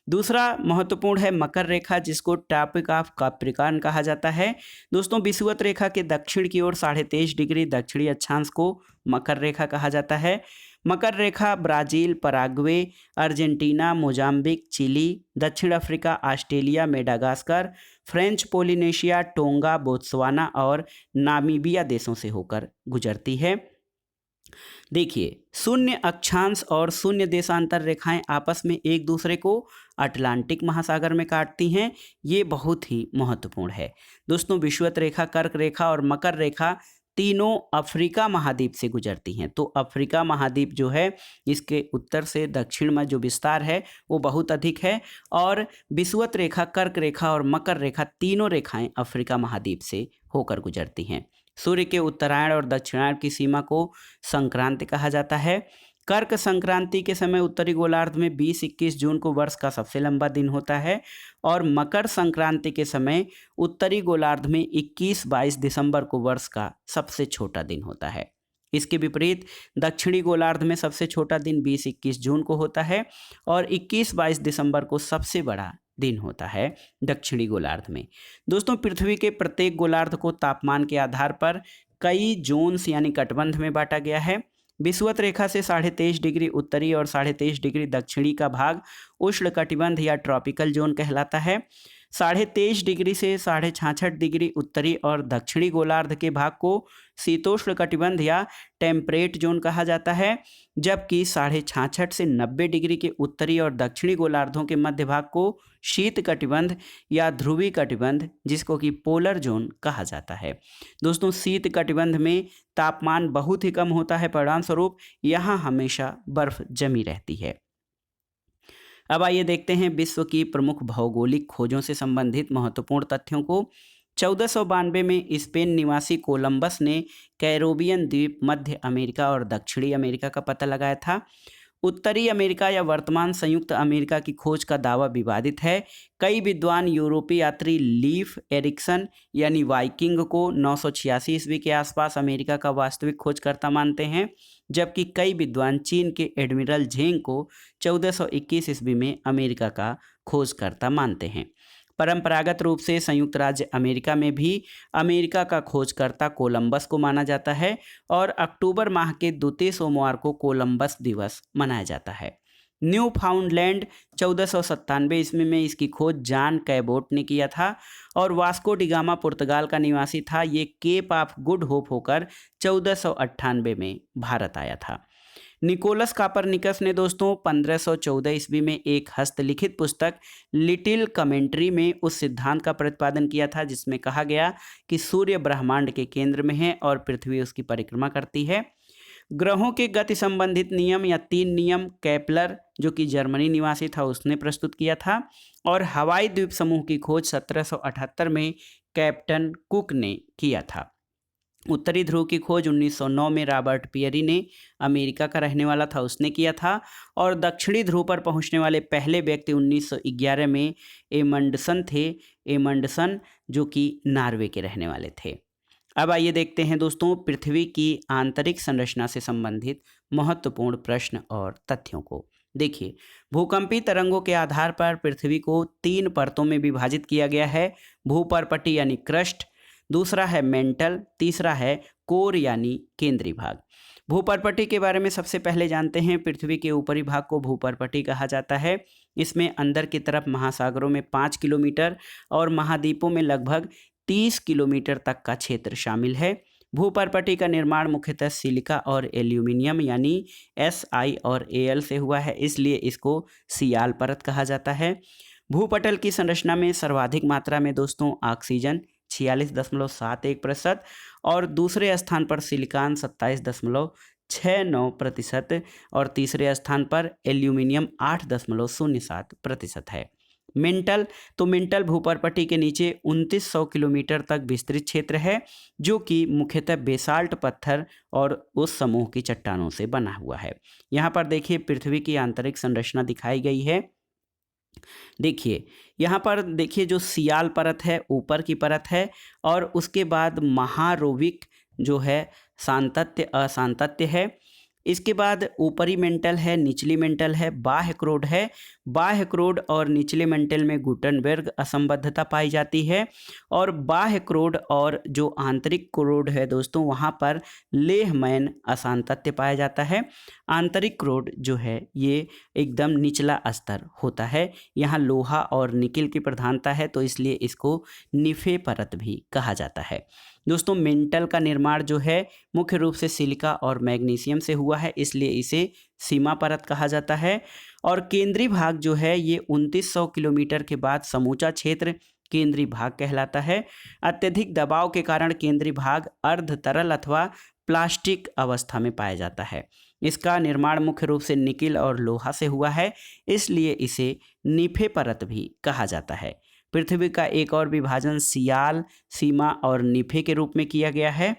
दूसरा महत्वपूर्ण है मकर रेखा, जिसको ट्रॉपिक ऑफ कैप्रिकॉर्न कहा जाता है। दोस्तों विषुवत रेखा के दक्षिण की ओर 23.5 डिग्री दक्षिणी अक्षांश को मकर रेखा कहा जाता है। मकर रेखा Brazil, Paraguay, Argentina, Mozambique, Chile, दक्षिण Africa, Australia, Madagascar, French Polynesia, Tonga, Botswana और नामीबिया देशों से होकर गुजरती है। देखिए शून्य अक्षांश और शून्य देशांतर रेखाएं आपस में एक दूसरे को अटलांटिक महासागर में काटती हैं। ये बहुत ही महत्वपूर्ण है। दोस्तों विषुवत रेखा, कर्क रेखा और मकर रेखा तीनों अफ्रीका महाद्वीप से गुजरती हैं। तो अफ्रीका महाद्वीप जो है इसके उत्तर से दक्षिण में जो विस्तार है वो बहुत अधिक है और विषुवत रेखा, कर्क रेखा और मकर रेखा तीनों रेखाएं अफ्रीका महाद्वीप से होकर गुजरती हैं। सूर्य के उत्तरायण और दक्षिणायण की सीमा को संक्रांति कहा जाता है। कर्क संक्रांति के समय उत्तरी गोलार्ध में 20-21 जून को वर्ष का सबसे लंबा दिन होता है और मकर संक्रांति के समय उत्तरी गोलार्ध में 21-22 दिसंबर को वर्ष का सबसे छोटा दिन होता है। इसके विपरीत दक्षिणी गोलार्ध में सबसे छोटा दिन 20-21 जून को होता है और 21-22 दिसंबर को सबसे बड़ा दिन होता है दक्षिणी गोलार्ध में। दोस्तों, पृथ्वी के प्रत्येक गोलार्ध को तापमान के आधार पर कई जोन्स यानी कटबंध में बांटा गया है। विषुवत रेखा से 23.5 डिग्री उत्तरी और 23.5 डिग्री दक्षिणी का भाग उष्ण कटिबंध या ट्रॉपिकल जोन कहलाता है। 23.5 डिग्री से 66.5 डिग्री उत्तरी और दक्षिणी गोलार्ध के भाग को शीतोष्ण कटिबंध या टेम्परेट जोन कहा जाता है, जबकि 66.5 से 90 डिग्री के उत्तरी और दक्षिणी गोलार्धों के मध्य भाग को शीत कटिबंध या ध्रुवी कटिबंध जिसको कि पोलर जोन कहा जाता है। दोस्तों, शीत कटिबंध में तापमान बहुत ही कम होता है, परिणाम स्वरूप यहाँ हमेशा बर्फ जमी रहती है। अब आइए देखते हैं विश्व की प्रमुख भौगोलिक खोजों से संबंधित महत्वपूर्ण तथ्यों को। 1492 में स्पेन निवासी कोलंबस ने कैरोबियन द्वीप, मध्य अमेरिका और दक्षिणी अमेरिका का पता लगाया था। उत्तरी अमेरिका या वर्तमान संयुक्त अमेरिका की खोज का दावा विवादित है। कई विद्वान यूरोपीय यात्री लीफ एरिक्सन यानी वाइकिंग को 986 ईस्वी के आसपास अमेरिका का वास्तविक खोजकर्ता मानते हैं, जबकि कई विद्वान चीन के एडमिरल झेंग को 1421 ईस्वी में अमेरिका का खोजकर्ता मानते हैं। परंपरागत रूप से संयुक्त राज्य अमेरिका में भी अमेरिका का खोजकर्ता कोलंबस को माना जाता है और अक्टूबर माह के द्वितीय सोमवार को कोलंबस दिवस मनाया जाता है। न्यू फाउंडलैंड 1497 ईस्वी में इसकी खोज जॉन कैबोट ने किया था और वास्को डी गामा पुर्तगाल का निवासी था। ये केप ऑफ गुड होप होकर 1498 में भारत आया था। निकोलस कापरनिकस ने दोस्तों 1514 ईस्वी में एक हस्तलिखित पुस्तक लिटिल कमेंट्री में उस सिद्धांत का प्रतिपादन किया था जिसमें कहा गया कि सूर्य ब्रह्मांड के केंद्र में है और पृथ्वी उसकी परिक्रमा करती है। ग्रहों के गति संबंधित नियम या 3 नियम केपलर, जो कि जर्मनी निवासी था, उसने प्रस्तुत किया था और हवाई द्वीप समूह की खोज 1778 में कैप्टन कुक ने किया था। उत्तरी ध्रुव की खोज 1909 में रॉबर्ट पियरी ने, अमेरिका का रहने वाला था, उसने किया था और दक्षिणी ध्रुव पर पहुंचने वाले पहले व्यक्ति 1911 में एमंडसन थे। एमंडसन जो कि नॉर्वे के रहने वाले थे। अब आइए देखते हैं दोस्तों पृथ्वी की आंतरिक संरचना से संबंधित महत्वपूर्ण प्रश्न और तथ्यों को। देखिए, भूकंपी तरंगों के आधार पर पृथ्वी को 3 परतों में विभाजित किया गया है। भूपर्पटी यानी क्रस्ट, दूसरा है मेंटल, तीसरा है कोर यानी केंद्रीय भाग। भूपर्पटी के बारे में सबसे पहले जानते हैं। पृथ्वी के ऊपरी भाग को भूपर्पटी कहा जाता है। इसमें अंदर की तरफ महासागरों में 5 किलोमीटर और महाद्वीपों में लगभग 30 किलोमीटर तक का क्षेत्र शामिल है। भूपर्पटी का निर्माण मुख्यतः सिलिका और एल्यूमिनियम यानी Si और Al से हुआ है, इसलिए इसको सियाल परत कहा जाता है। भूपटल की संरचना में सर्वाधिक मात्रा में दोस्तों ऑक्सीजन 46.71% और दूसरे स्थान पर सिलिकॉन 27.69% और तीसरे स्थान पर एल्यूमिनियम 8.07% है। मेंटल भूपर्पटी के नीचे 2900 किलोमीटर तक विस्तृत क्षेत्र है, जो कि मुख्यतः बेसाल्ट पत्थर और उस समूह की चट्टानों से बना हुआ है। यहाँ पर देखिए पृथ्वी की आंतरिक संरचना दिखाई गई है। देखिए यहाँ पर देखिए जो सियाल परत है ऊपर की परत है और उसके बाद महारोविक जो है सांतत्य असांतत्य है। इसके बाद ऊपरी मेंटल है, निचली मेंटल है, बाह्य क्रोड है। बाह्य क्रोड और निचले मेंटल में गुटनबर्ग असंबद्धता पाई जाती है और बाह्य क्रोड और जो आंतरिक क्रोड है दोस्तों वहाँ पर लेहमैन असांतत्य पाया जाता है। आंतरिक क्रोड जो है ये एकदम निचला स्तर होता है। यहाँ लोहा और निकिल की प्रधानता है तो इसलिए इसको निफे परत भी कहा जाता है। दोस्तों मेंटल का निर्माण जो है मुख्य रूप से सिलिका और मैग्नीशियम से हुआ है, इसलिए इसे सीमा परत कहा जाता है। और केंद्रीय भाग जो है ये 2900 किलोमीटर के बाद समूचा क्षेत्र केंद्रीय भाग कहलाता है। अत्यधिक दबाव के कारण केंद्रीय भाग अर्ध तरल अथवा प्लास्टिक अवस्था में पाया जाता है। इसका निर्माण मुख्य रूप से निकिल और लोहा से हुआ है, इसलिए इसे नीफे परत भी कहा जाता है। पृथ्वी का एक और विभाजन सियाल, सीमा और नीफे के रूप में किया गया है।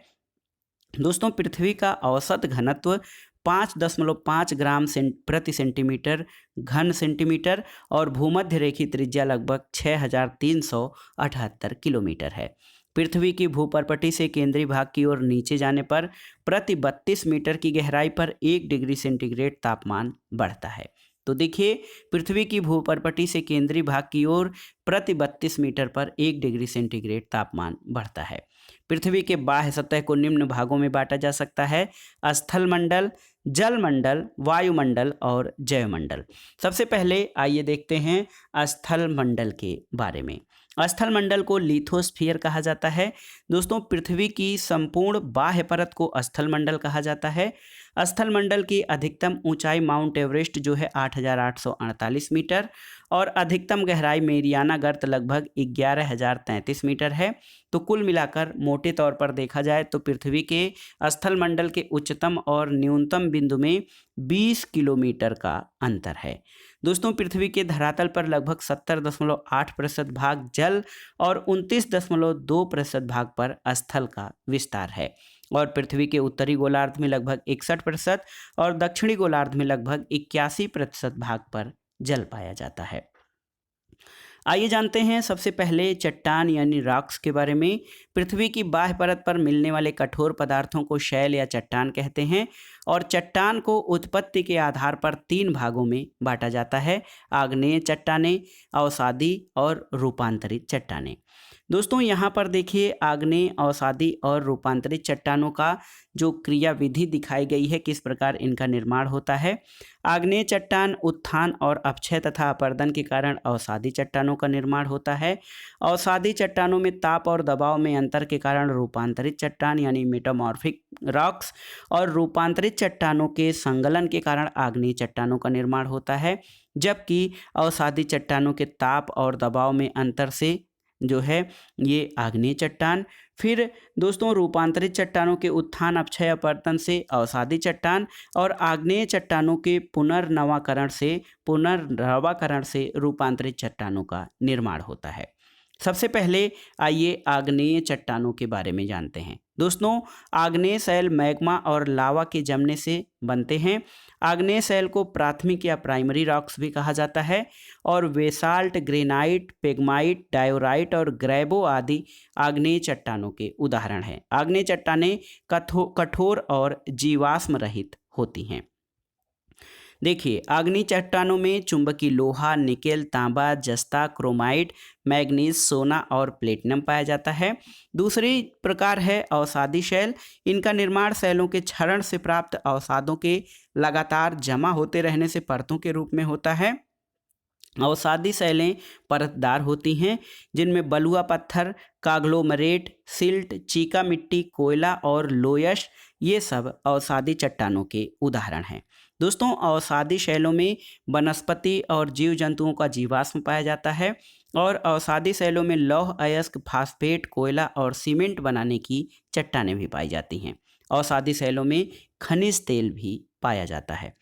दोस्तों, पृथ्वी का औसत घनत्व 5.5 ग्राम प्रति सेंटीमीटर घन सेंटीमीटर और भूमध्य रेखी त्रिज्या लगभग 6378 किलोमीटर है। पृथ्वी की भूपर्पटी से केंद्रीय भाग की ओर नीचे जाने पर प्रति 32 मीटर की गहराई पर 1 डिग्री सेंटीग्रेड तापमान बढ़ता है। तो देखिए, पृथ्वी की भूपर्पटी से केंद्रीय भाग की ओर प्रति 32 मीटर पर 1 डिग्री सेंटीग्रेड तापमान बढ़ता है। पृथ्वी के बाह्य सतह को निम्न भागों में बांटा जा सकता है: स्थल मंडल, जल मंडल, वायुमंडल और जैवमंडल। सबसे पहले आइए देखते हैं स्थल मंडल के बारे में। स्थल मंडल को लिथोस्फीयर कहा जाता है। दोस्तों, पृथ्वी की संपूर्ण बाह्य परत को स्थल मंडल कहा जाता है। स्थल मंडल की अधिकतम ऊंचाई माउंट एवरेस्ट जो है 8,848 मीटर और अधिकतम गहराई मेरियाना गर्त लगभग 11,033 मीटर है। तो कुल मिलाकर मोटे तौर पर देखा जाए तो पृथ्वी के स्थल मंडल के उच्चतम और न्यूनतम बिंदु में 20 किलोमीटर का अंतर है। दोस्तों, पृथ्वी के धरातल पर लगभग 70.8% भाग जल और 29.2% भाग पर स्थल का विस्तार है और पृथ्वी के उत्तरी गोलार्ध में लगभग 61% और दक्षिणी गोलार्ध में लगभग 81% भाग पर जल पाया जाता है। आइए जानते हैं सबसे पहले चट्टान यानी रॉक्स के बारे में। पृथ्वी की बाह्य परत पर मिलने वाले कठोर पदार्थों को शैल या चट्टान कहते हैं और चट्टान को उत्पत्ति के आधार पर 3 भागों में बांटा जाता है: आग्नेय चट्टानें, अवसादी और रूपांतरित चट्टानें। दोस्तों, यहाँ पर देखिए आग्नेय, अवसादी और रूपांतरित चट्टानों का जो क्रिया विधि दिखाई गई है, किस प्रकार इनका निर्माण होता है। आग्नेय चट्टान उत्थान और अपक्षय तथा अपर्दन के कारण अवसादी चट्टानों का निर्माण होता है। अवसादी चट्टानों में ताप और दबाव में अंतर के कारण रूपांतरित चट्टान यानी मेटामॉर्फिक रॉक्स और रूपांतरित चट्टानों के संगलन के कारण आग्नेय चट्टानों का निर्माण होता है, जबकि अवसादी चट्टानों के ताप और दबाव में अंतर से जो है ये आग्नेय चट्टान। फिर दोस्तों, रूपांतरित चट्टानों के उत्थान, अपक्षय, अपवर्तन से अवसादी चट्टान और आग्नेय चट्टानों के पुनर्रवाकरण से रूपांतरित चट्टानों का निर्माण होता है। सबसे पहले आइए आग्नेय चट्टानों के बारे में जानते हैं। दोस्तों, आग्नेय शैल मैग्मा और लावा के जमने से बनते हैं। आग्नेय शैल को प्राथमिक या प्राइमरी रॉक्स भी कहा जाता है और बेसाल्ट, ग्रेनाइट, पेग्माइट, डायोराइट और ग्रेबो आदि आग्नेय चट्टानों के उदाहरण हैं। आग्नेय चट्टानें कठोर और जीवाश्म रहित होती हैं। देखिए, आग्नेय चट्टानों में चुंबकीय लोहा, निकेल, तांबा, जस्ता, क्रोमाइट, मैग्नीज, सोना और प्लेटिनम पाया जाता है। दूसरी प्रकार है अवसादी शैल। इनका निर्माण शैलों के क्षरण से प्राप्त अवसादों के लगातार जमा होते रहने से परतों के रूप में होता है। अवसादी शैलें परतदार होती हैं, जिनमें बलुआ पत्थर, काग्लोमरेट, सिल्ट, चीका मिट्टी, कोयला और लोयश ये सब अवसादी चट्टानों के उदाहरण हैं। दोस्तों, अवसादी शैलों में वनस्पति और जीव जंतुओं का जीवाश्म पाया जाता है और अवसादी शैलों में लौह अयस्क, फास्फेट, कोयला और सीमेंट बनाने की चट्टानें भी पाई जाती हैं। अवसादी शैलों में खनिज तेल भी पाया जाता है।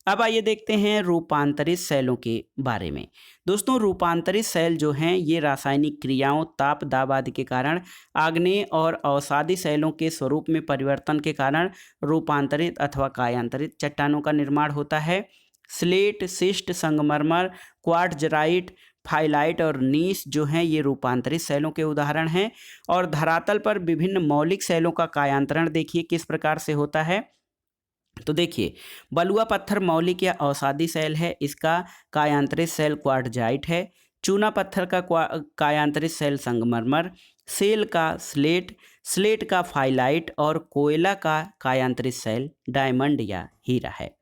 अब आइए देखते हैं रूपांतरित शैलों के बारे में। दोस्तों, रूपांतरित शैल जो हैं ये रासायनिक क्रियाओं, ताप, दाब आदि के कारण आग्नेय और अवसादी शैलों के स्वरूप में परिवर्तन के कारण रूपांतरित अथवा कायांतरित चट्टानों का निर्माण होता है। स्लेट, शिस्ट, संगमरमर, क्वार्ट्जराइट, फाइलाइट और नीस जो हैं ये रूपांतरित शैलों के उदाहरण हैं। और धरातल पर विभिन्न मौलिक शैलों का कायांतरण देखिए किस प्रकार से होता है। तो देखिए, बलुआ पत्थर मौलिक या अवसादी शैल है, इसका कायांतरित शैल क्वार्ट्जाइट है। चूना पत्थर का कायांतरित शैल संगमरमर, सेल का स्लेट, स्लेट का फाइलाइट और कोयला का कायांतरित शैल डायमंड या हीरा है।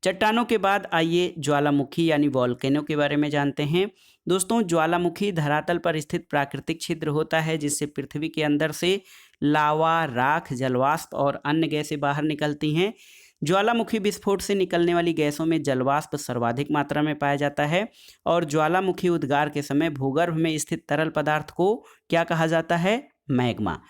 चट्टानों के बाद आइए ज्वालामुखी यानी वॉल्केनो के बारे में जानते हैं। दोस्तों, ज्वालामुखी धरातल पर स्थित प्राकृतिक छिद्र होता है जिससे पृथ्वी के अंदर से लावा, राख, जलवाष्प और अन्य गैसें बाहर निकलती हैं। ज्वालामुखी विस्फोट से निकलने वाली गैसों में जलवाष्प सर्वाधिक मात्रा में पाया जाता है और ज्वालामुखी उद्गार के समय भूगर्भ में स्थित तरल पदार्थ को क्या कहा जाता है? मैग्मा।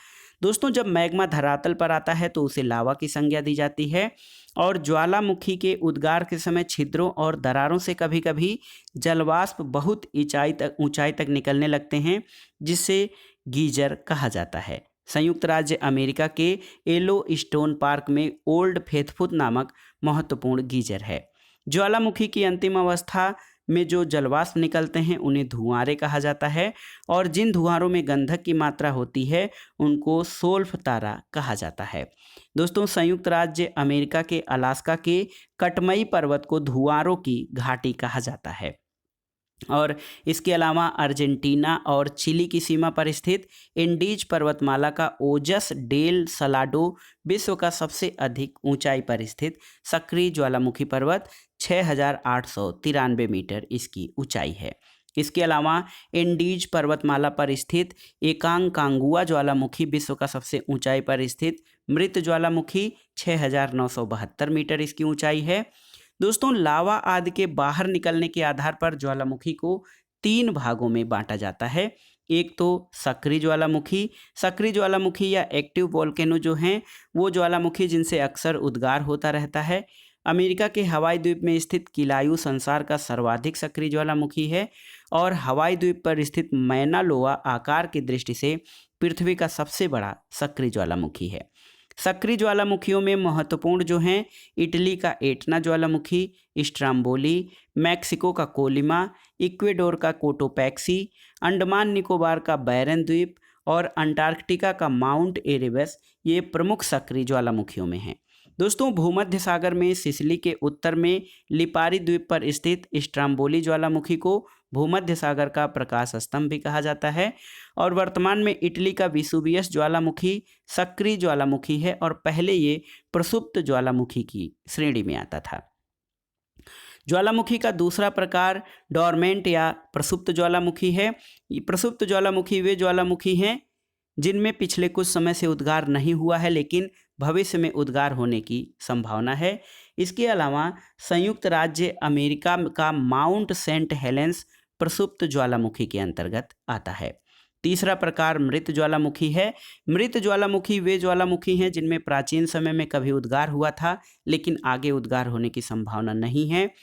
दोस्तों, जब मैग्मा धरातल पर आता है तो उसे लावा की संज्ञा दी जाती है और ज्वालामुखी के उद्गार के समय छिद्रों और दरारों से कभी कभी जलवाष्प बहुत ऊंचाई तक निकलने लगते हैं, जिससे गीजर कहा जाता है। संयुक्त राज्य अमेरिका के येलो स्टोन पार्क में ओल्ड फेथफुट नामक महत्वपूर्ण गीजर है। ज्वालामुखी की अंतिम अवस्था में जो जलवाष्प निकलते हैं उन्हें धुआंरे कहा जाता है और जिन धुआंरों में गंधक की मात्रा होती है उनको सोल्फ तारा कहा जाता है। दोस्तों, संयुक्त राज्य अमेरिका के अलास्का के कटमई पर्वत को धुआंरों की घाटी कहा जाता है और इसके अलावा अर्जेंटीना और चिली की सीमा पर स्थित इंडीज पर्वतमाला का ओजस डेल सलाडो विश्व का सबसे अधिक ऊंचाई पर स्थित सक्रिय ज्वालामुखी पर्वत 6,893 मीटर इसकी ऊंचाई है। इसके अलावा इंडीज पर्वतमाला पर स्थित एकांकांगुआ ज्वालामुखी विश्व का सबसे ऊंचाई पर स्थित मृत ज्वालामुखी 6,972 मीटर इसकी ऊंचाई है। दोस्तों, लावा आदि के बाहर निकलने के आधार पर ज्वालामुखी को 3 भागों में बांटा जाता है। एक तो सक्रिय ज्वालामुखी या एक्टिव वोल्केनो जो हैं वो ज्वालामुखी जिनसे अक्सर उद्गार होता रहता है। अमेरिका के हवाई द्वीप में स्थित किलायू संसार का सर्वाधिक सक्रिय ज्वालामुखी है और हवाई द्वीप पर स्थित मैना लोआ आकार की दृष्टि से पृथ्वी का सबसे बड़ा सक्रिय ज्वालामुखी है। सक्रिय ज्वालामुखियों में महत्वपूर्ण जो हैं इटली का एटना ज्वालामुखी, स्ट्राम्बोली, मैक्सिको का कोलिमा, इक्वेडोर का कोटोपैक्सी, अंडमान निकोबार का बैरन द्वीप और अंटार्कटिका का माउंट एरेबस ये प्रमुख सक्रिय ज्वालामुखियों में हैं। दोस्तों, भूमध्य सागर में सिसिली के उत्तर में लिपारी द्वीप पर स्थित स्ट्राम्बोली ज्वालामुखी को भूमध्य सागर का प्रकाश स्तंभ भी कहा जाता है और वर्तमान में इटली का विसुवियस ज्वालामुखी सक्रिय ज्वालामुखी है और पहले ये प्रसुप्त ज्वालामुखी की श्रेणी में आता था। ज्वालामुखी का दूसरा प्रकार डोरमेंट या प्रसुप्त ज्वालामुखी है। प्रसुप्त ज्वालामुखी वे ज्वालामुखी हैं जिनमें पिछले कुछ समय से उद्गार नहीं हुआ है लेकिन भविष्य में उद्गार होने की संभावना है। इसके अलावा संयुक्त राज्य अमेरिका का माउंट सेंट हेलेंस प्रसुप्त ज्वालामुखी के अंतर्गत आता है। तीसरा प्रकार मृत ज्वालामुखी है। मृत ज्वालामुखी वे ज्वालामुखी हैं जिनमें प्राचीन समय में कभी उद्गार हुआ था लेकिन आगे उद्गार होने की संभावना नहीं है।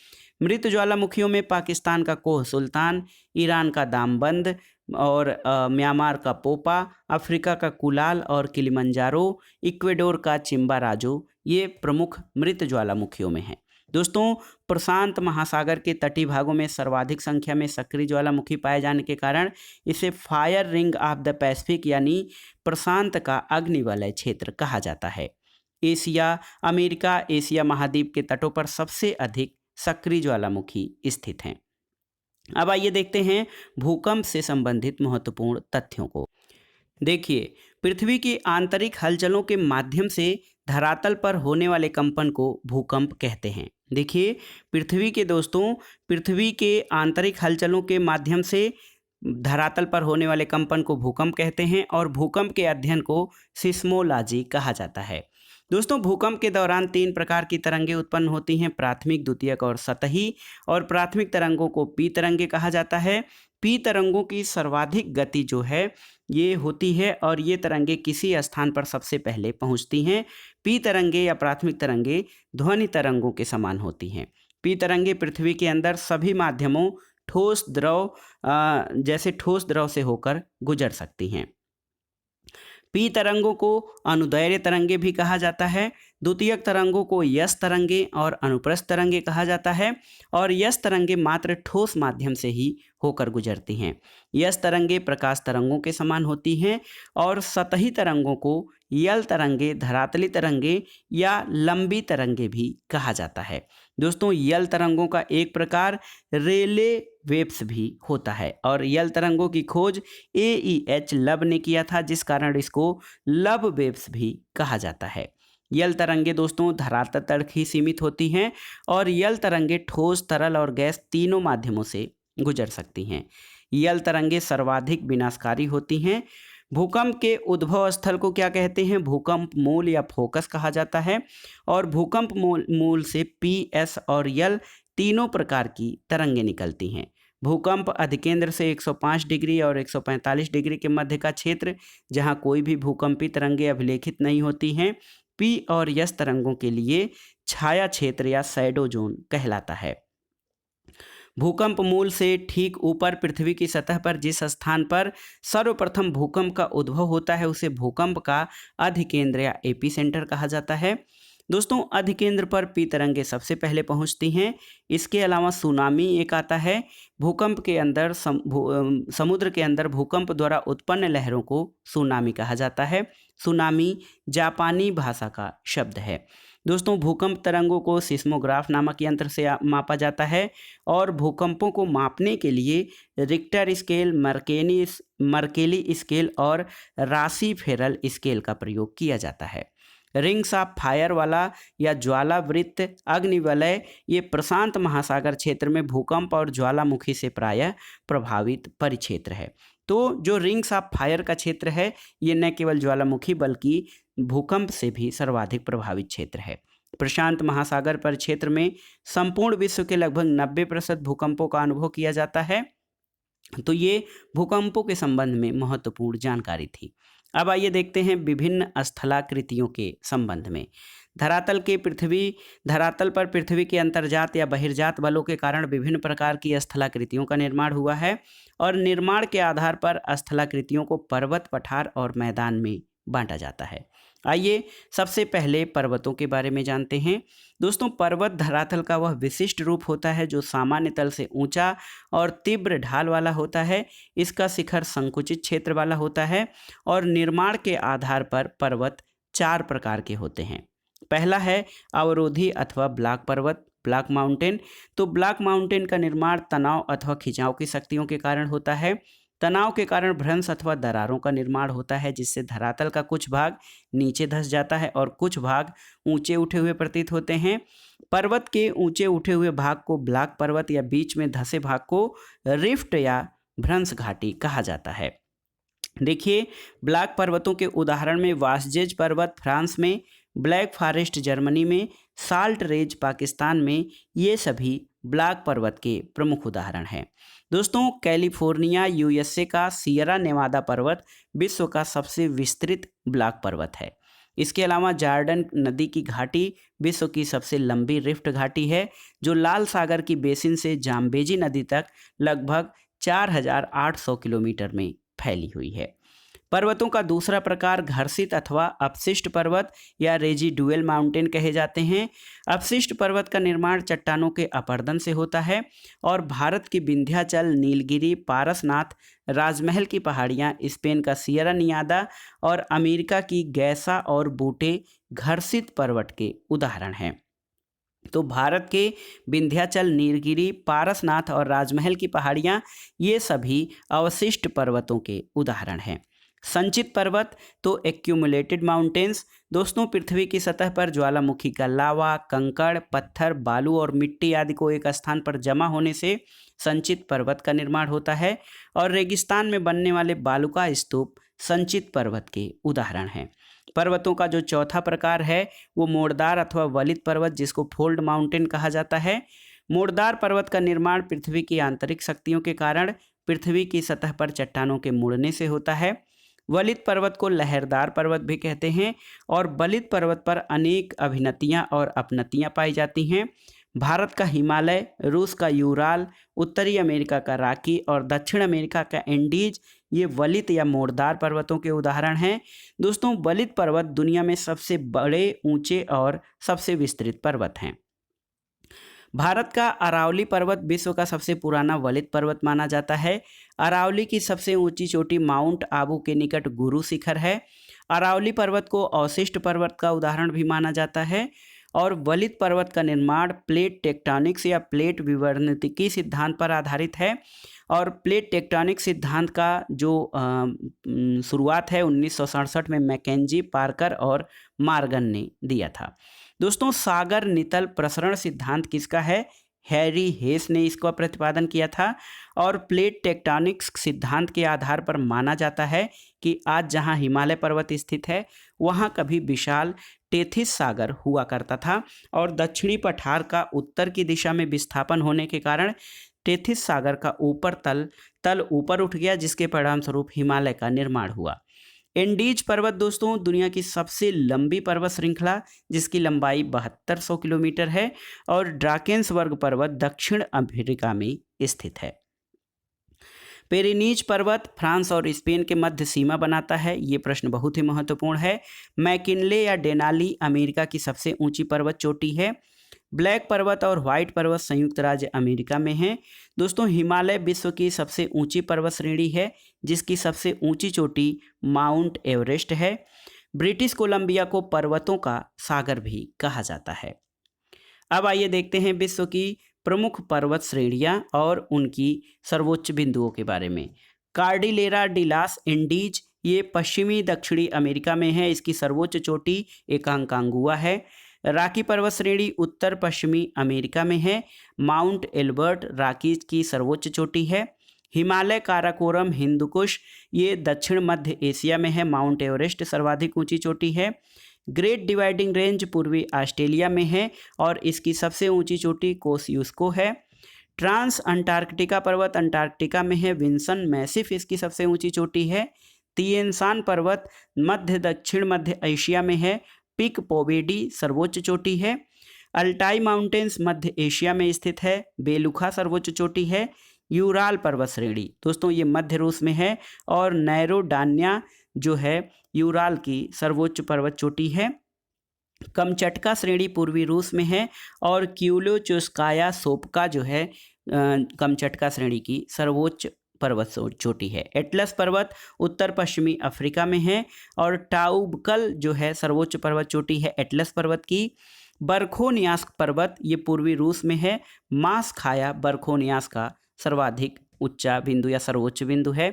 मृत ज्वालामुखियों में पाकिस्तान का कोह सुल्तान, ईरान का दामबंद और म्यांमार का पोपा, अफ्रीका का कुलाल और किलिमंजारो, इक्वेडोर का चिम्बाराजो ये प्रमुख मृत ज्वालामुखियों में हैं। दोस्तों, प्रशांत महासागर के तटीय भागों में सर्वाधिक संख्या में सक्रिय ज्वालामुखी पाए जाने के कारण इसे fire ring of the Pacific यानी प्रशांत का अग्निवलय क्षेत्र कहा जाता है। अमेरिका एशिया महाद्वीप के तटों पर सबसे अधिक सक्रिय ज्वालामुखी स्थित हैं। अब आइए देखते हैं भूकंप से संबंधित महत्वपूर्ण तथ्यों को। देखिए, पृथ्वी की आंतरिक हलचलों के माध्यम से धरातल पर होने वाले कंपन को भूकंप कहते हैं। देखिए, पृथ्वी के आंतरिक हलचलों के माध्यम से धरातल पर होने वाले कंपन को भूकंप कहते हैं और भूकंप के अध्ययन को सिस्मोलॉजी कहा जाता है। दोस्तों, भूकंप के दौरान 3 प्रकार की तरंगें उत्पन्न होती हैं, प्राथमिक, द्वितीयक और सतही। और प्राथमिक तरंगों को पी तरंगे कहा जाता है। पी तरंगों की सर्वाधिक गति जो है ये होती है और ये तरंगे किसी स्थान पर सबसे पहले पहुंचती हैं। पी तरंगे या प्राथमिक तरंगे ध्वनि तरंगों के समान होती हैं। पी तरंगे पृथ्वी के अंदर सभी माध्यमों ठोस द्रव से होकर गुजर सकती हैं। पी तरंगों को अनुदैर्घ्य तरंगे भी कहा जाता है। द्वितीयक तरंगों को यस तरंगे और अनुप्रस्थ तरंगे कहा जाता है और यस तरंगे मात्र ठोस माध्यम से ही होकर गुजरती हैं। यस तरंगे प्रकाश तरंगों के समान होती हैं और सतही तरंगों को यल तरंगे, धरातली तरंगे या लंबी तरंगे भी कहा जाता है। दोस्तों, यल तरंगों का एक प्रकार रेले वेव्स भी होता है और यल तरंगों की खोज AEH लब ने किया था, जिस कारण इसको लब वेव्स भी कहा जाता है। यल तरंगे दोस्तों धरातल तक ही सीमित होती हैं और यल तरंगे ठोस, तरल और गैस तीनों माध्यमों से गुजर सकती हैं। यल तरंगे सर्वाधिक विनाशकारी होती हैं। भूकंप के उद्भव स्थल को क्या कहते हैं? भूकंप मूल या फोकस कहा जाता है। और भूकंप मूल से पी, एस और यल तीनों प्रकार की तरंगें निकलती हैं। भूकंप अधिकेंद्र से 105 डिग्री और 145 डिग्री के मध्य का क्षेत्र, जहां कोई भी भूकंपी तरंगें अभिलेखित नहीं होती हैं, पी और एस तरंगों के लिए छाया क्षेत्र या शैडो जोन कहलाता है। भूकंप मूल से ठीक ऊपर पृथ्वी की सतह पर जिस स्थान पर सर्वप्रथम भूकंप का उद्भव होता है उसे भूकंप का अधिकेंद्र या एपीसेंटर कहा जाता है। दोस्तों, अधिकेंद्र पर पी तरंगे सबसे पहले पहुंचती हैं। इसके अलावा सुनामी एक आता है। भूकंप के अंदर समुद्र के अंदर भूकंप द्वारा उत्पन्न लहरों को सुनामी कहा जाता है। सुनामी जापानी भाषा का शब्द है। दोस्तों, भूकंप तरंगों को सिस्मोग्राफ नामक यंत्र से मापा जाता है और भूकंपों को मापने के लिए रिक्टर स्केल, मर्केली स्केल और राशि फेरल स्केल का प्रयोग किया जाता है। रिंग्स ऑफ फायर वाला या ज्वालावृत्त अग्निवलय ये प्रशांत महासागर क्षेत्र में भूकंप और ज्वालामुखी से प्रायः प्रभावित परिक्षेत्र है। तो जो रिंग्स ऑफ फायर का क्षेत्र है ये न केवल ज्वालामुखी बल्कि भूकंप से भी सर्वाधिक प्रभावित क्षेत्र है। प्रशांत महासागर परिक्षेत्र में संपूर्ण विश्व के लगभग 90% भूकंपों का अनुभव किया जाता है। तो ये भूकंपों के संबंध में महत्वपूर्ण जानकारी थी। अब आइए देखते हैं विभिन्न स्थलाकृतियों के संबंध में। धरातल पर पृथ्वी के अंतर्जात या बहिर्जात बलों के कारण विभिन्न प्रकार की स्थलाकृतियों का निर्माण हुआ है और निर्माण के आधार पर स्थलाकृतियों को पर्वत, पठार और मैदान में बांटा जाता है। आइए सबसे पहले पर्वतों के बारे में जानते हैं। दोस्तों, पर्वत धरातल का वह विशिष्ट रूप होता है जो सामान्य तल से ऊंचा और तीव्र ढाल वाला होता है। इसका शिखर संकुचित क्षेत्र वाला होता है और निर्माण के आधार पर पर्वत 4 प्रकार के होते हैं। पहला है अवरोधी अथवा ब्लॉक पर्वत, ब्लॉक माउंटेन। तो ब्लॉक माउंटेन का निर्माण तनाव अथवा खिंचाव की शक्तियों के कारण होता है। तनाव के कारण भ्रंश अथवा दरारों का निर्माण होता है जिससे धरातल का कुछ भाग नीचे धंस जाता है और कुछ भाग ऊंचे उठे हुए प्रतीत होते हैं। पर्वत के ऊंचे उठे हुए भाग को ब्लॉक पर्वत या बीच में धंसे भाग को रिफ्ट या भ्रंश घाटी कहा जाता है। देखिए, ब्लॉक पर्वतों के उदाहरण में वासजेज पर्वत फ्रांस में, ब्लैक फॉरेस्ट जर्मनी में, साल्ट रेंज पाकिस्तान में, ये सभी ब्लॉक पर्वत के प्रमुख उदाहरण हैं। दोस्तों, कैलिफोर्निया यूएसए का सियरा नेवादा पर्वत विश्व का सबसे विस्तृत ब्लॉक पर्वत है। इसके अलावा जॉर्डन नदी की घाटी विश्व की सबसे लंबी रिफ्ट घाटी है जो लाल सागर की बेसिन से जाम्बेजी नदी तक लगभग 4800 किलोमीटर में फैली हुई है। पर्वतों का दूसरा प्रकार घर्षित अथवा अपशिष्ट पर्वत या रेजिडुअल माउंटेन कहे जाते हैं। अपशिष्ट पर्वत का निर्माण चट्टानों के अपरदन से होता है और भारत की विंध्याचल, नीलगिरी, पारसनाथ, राजमहल की पहाड़ियाँ, स्पेन का सियरा नियादा और अमेरिका की गैसा और बूटे घर्षित पर्वत के उदाहरण हैं। तो भारत के विंध्याचल, नीलगिरी, पारसनाथ और राजमहल की पहाड़ियाँ ये सभी अवशिष्ट पर्वतों के उदाहरण हैं। संचित पर्वत तो एक्यूमुलेटेड माउंटेन्स। दोस्तों, पृथ्वी की सतह पर ज्वालामुखी का लावा, कंकड़, पत्थर, बालू और मिट्टी आदि को एक स्थान पर जमा होने से संचित पर्वत का निर्माण होता है और रेगिस्तान में बनने वाले बालू का स्तूप संचित पर्वत के उदाहरण हैं। पर्वतों का जो चौथा प्रकार है वो मोड़दार अथवा वलित पर्वत जिसको फोल्ड माउंटेन कहा जाता है। मोड़दार पर्वत का निर्माण पृथ्वी की आंतरिक शक्तियों के कारण पृथ्वी की सतह पर चट्टानों के मुड़ने से होता है। वलित पर्वत को लहरदार पर्वत भी कहते हैं और वलित पर्वत पर अनेक अभिनतियां और अपनतियां पाई जाती हैं। भारत का हिमालय, रूस का यूराल, उत्तरी अमेरिका का रॉकी और दक्षिण अमेरिका का एंडीज ये वलित या मोड़दार पर्वतों के उदाहरण हैं। दोस्तों, वलित पर्वत दुनिया में सबसे बड़े, ऊंचे और सबसे विस्तृत पर्वत हैं। भारत का अरावली पर्वत विश्व का सबसे पुराना वलित पर्वत माना जाता है। अरावली की सबसे ऊंची चोटी माउंट आबू के निकट गुरु शिखर है। अरावली पर्वत को अवशिष्ट पर्वत का उदाहरण भी माना जाता है और वलित पर्वत का निर्माण प्लेट टेक्टोनिक्स या प्लेट विवर्तनिकी सिद्धांत पर आधारित है और प्लेट टेक्टोनिक सिद्धांत का जो शुरुआत है 1967 में मैकेंजी, पार्कर और मॉर्गन ने दिया था। दोस्तों, सागर नितल प्रसरण सिद्धांत किसका है? हैरी हेस ने इसका प्रतिपादन किया था। और प्लेट टेक्टोनिक्स सिद्धांत के आधार पर माना जाता है कि आज जहां हिमालय पर्वत स्थित है वहां कभी विशाल टेथिस सागर हुआ करता था और दक्षिणी पठार का उत्तर की दिशा में विस्थापन होने के कारण टेथिस सागर का तल ऊपर उठ गया, जिसके परिणाम स्वरूप हिमालय का निर्माण हुआ। एंडीज पर्वत दोस्तों दुनिया की सबसे लंबी पर्वत श्रृंखला, जिसकी लंबाई 7200 किलोमीटर है, और ड्राकेंसबर्ग पर्वत दक्षिण अमेरिका में स्थित है। पेरिनीज पर्वत फ्रांस और स्पेन के मध्य सीमा बनाता है। ये प्रश्न बहुत ही महत्वपूर्ण है। मैकिनले या डेनाली अमेरिका की सबसे ऊंची पर्वत चोटी है। ब्लैक पर्वत और व्हाइट पर्वत संयुक्त राज्य अमेरिका में हैं। दोस्तों हिमालय विश्व की सबसे ऊंची पर्वत श्रेणी है, जिसकी सबसे ऊंची चोटी माउंट एवरेस्ट है। ब्रिटिश कोलंबिया को पर्वतों का सागर भी कहा जाता है। अब आइए देखते हैं विश्व की प्रमुख पर्वत श्रेणियां और उनकी सर्वोच्च बिंदुओं के बारे में। कार्डिलेरा डी लास एंडीज ये पश्चिमी दक्षिणी अमेरिका में है। इसकी सर्वोच्च चोटी एकांकांगुआ है। रॉकी पर्वत श्रेणी उत्तर पश्चिमी अमेरिका में है। माउंट एल्बर्ट रॉकीज की सर्वोच्च चोटी है। हिमालय काराकोरम हिंदुकुश ये दक्षिण मध्य एशिया में है। माउंट एवरेस्ट सर्वाधिक ऊंची चोटी है। ग्रेट डिवाइडिंग रेंज पूर्वी ऑस्ट्रेलिया में है और इसकी सबसे ऊंची चोटी कोसियुस्को है। ट्रांस अंटार्कटिका पर्वत अंटार्कटिका में है। विंसन मैसिफ इसकी सबसे ऊंची चोटी है। तिएनशान पर्वत मध्य दक्षिण मध्य एशिया में है। पिक पोवेडी सर्वोच्च चोटी है। अल्टाई माउंटेन्स मध्य एशिया में स्थित है। बेलुखा सर्वोच्च चोटी है। यूराल पर्वत श्रेणी दोस्तों ये मध्य रूस में है और नैरोडान्या जो है यूराल की सर्वोच्च पर्वत चोटी है। कमचटका श्रेणी पूर्वी रूस में है और क्यूलोचुस्काया सोपका जो है कमचटका श्रेणी की सर्वोच्च पर्वत चोटी है। एटलस पर्वत उत्तर पश्चिमी अफ्रीका में है और टाउबकल जो है सर्वोच्च पर्वत चोटी है एटलस पर्वत की। बरखोनियास्क पर्वत ये पूर्वी रूस में है। मास खाया बरखोनियास का सर्वाधिक ऊंचा बिंदु या सर्वोच्च बिंदु है।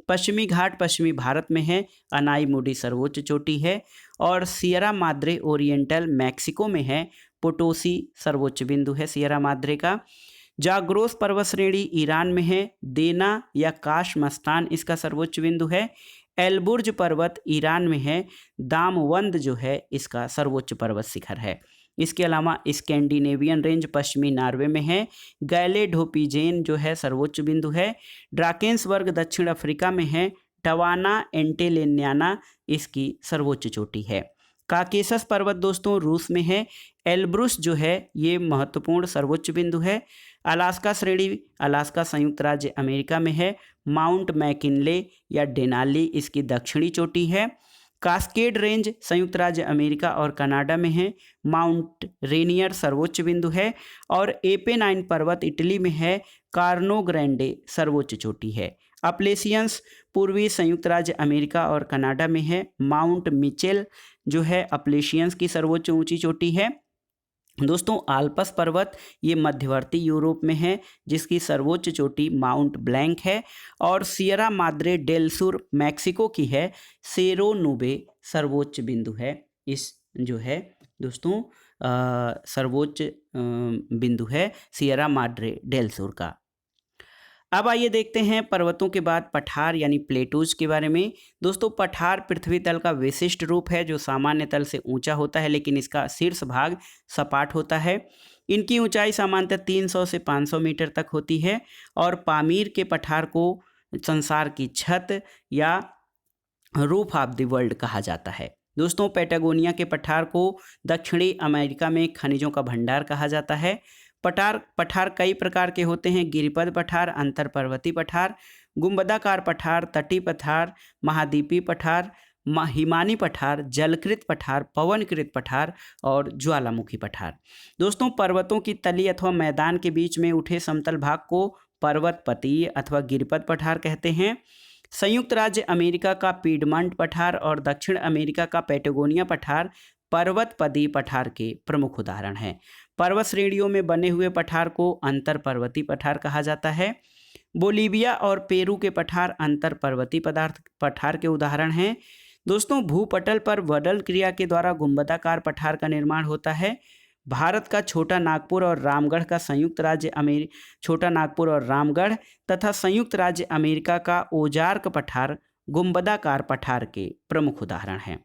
पश्चिमी घाट पश्चिमी भारत में है। अनाई मुडी सर्वोच्च चोटी है और सियरा माद्रे ओरिएंटल मैक्सिको में है। पोटोसी सर्वोच्च बिंदु है सियरा माद्रे का। जाग्रोस पर्वत श्रेणी ईरान में है। देना या काश मस्तान इसका सर्वोच्च बिंदु है। एलबुर्ज पर्वत ईरान में है। दामवंद जो है इसका सर्वोच्च पर्वत शिखर है। इसके अलावा स्कैंडिनेवियन रेंज पश्चिमी नॉर्वे में है। गैलेढोपिजेन जो है सर्वोच्च बिंदु है। ड्राकेंसबर्ग दक्षिण अफ्रीका में है। टवाना एंटेलेन्याना इसकी सर्वोच्च चोटी है। काकेशस पर्वत दोस्तों रूस में है। एल्ब्रुस जो है ये महत्वपूर्ण सर्वोच्च बिंदु है। अलास्का श्रेणी अलास्का संयुक्त राज्य अमेरिका में है। माउंट मैकिनले या डेनाली इसकी दक्षिणी चोटी है। कास्केड रेंज संयुक्त राज्य अमेरिका और कनाडा में है। माउंट रेनियर सर्वोच्च बिंदु है और एपेनाइन पर्वत इटली में है। कार्नो ग्रैंडे सर्वोच्च चोटी है। अपलेशियंस पूर्वी संयुक्त राज्य अमेरिका और कनाडा में है। माउंट मिचेल जो है अपलेशियंस की सर्वोच्च ऊंची चोटी है। दोस्तों आल्पस पर्वत ये मध्यवर्ती यूरोप में है जिसकी सर्वोच्च चोटी माउंट ब्लैंक है और सियरा माद्रे डेल सुर मैक्सिको की है। सेरो नूबे सर्वोच्च बिंदु है। इस जो है दोस्तों सर्वोच्च बिंदु है सियरा माद्रे डेल सुर का। अब आइए देखते हैं पर्वतों के बाद पठार यानी प्लेटूज के बारे में। दोस्तों पठार पृथ्वी तल का विशिष्ट रूप है जो सामान्य तल से ऊंचा होता है लेकिन इसका शीर्ष भाग सपाट होता है। इनकी ऊंचाई सामान्यतः 300 से 500 मीटर तक होती है और पामीर के पठार को संसार की छत या रूफ ऑफ द वर्ल्ड कहा जाता है। दोस्तों पैटागोनिया के पठार को दक्षिणी अमेरिका में खनिजों का भंडार कहा जाता है। पठार कई प्रकार के होते हैं। गिरिपद पठार, अंतर पर्वतीय पठार, गुंबदाकार पठार, तटीय पठार, महाद्वीपीय पठार, हिमानी पठार, जलकृत पठार, पवनकृत पठार और ज्वालामुखी पठार। दोस्तों पर्वतों की तली अथवा मैदान के बीच में उठे समतल भाग को पर्वतपतीय अथवा गिरिपद पठार कहते हैं। संयुक्त राज्य अमेरिका का पीडमंट पठार और दक्षिण अमेरिका का पैटागोनिया पठार पर्वतपदीय पठार के प्रमुख उदाहरण हैं। पर्वत श्रेणियों में बने हुए पठार को अंतर पर्वतीय पठार कहा जाता है। बोलीविया और पेरू के पठार अंतर पर्वतीय पठार के उदाहरण हैं। दोस्तों भूपटल पर वडल क्रिया के द्वारा गुंबदाकार पठार का निर्माण होता है। भारत का छोटा नागपुर और रामगढ़ का संयुक्त राज्य छोटा नागपुर और रामगढ़ तथा संयुक्त राज्य अमेरिका का ओजार्क पठार गुंबदाकार पठार के प्रमुख उदाहरण हैं।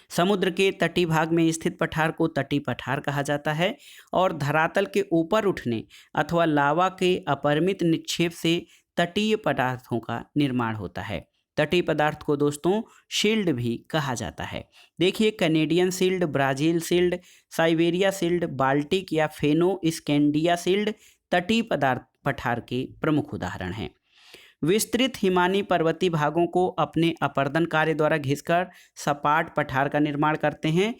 समुद्र के तटीय भाग में स्थित पठार को तटीय पठार कहा जाता है और धरातल के ऊपर उठने अथवा लावा के अपरिमित निक्षेप से तटीय पदार्थों का निर्माण होता है। तटीय पदार्थ को दोस्तों शील्ड भी कहा जाता है। देखिए, Canadian shield, Brazil shield, Siberia shield, Baltic या फेनो स्कैंडिया शील्ड तटीय पदार्थ पठार के प्रमुख उदाहरण हैं। विस्तृत हिमानी पर्वतीय भागों को अपने अपर्दन कार्य द्वारा घिसकर सपाट पठार का निर्माण करते हैं,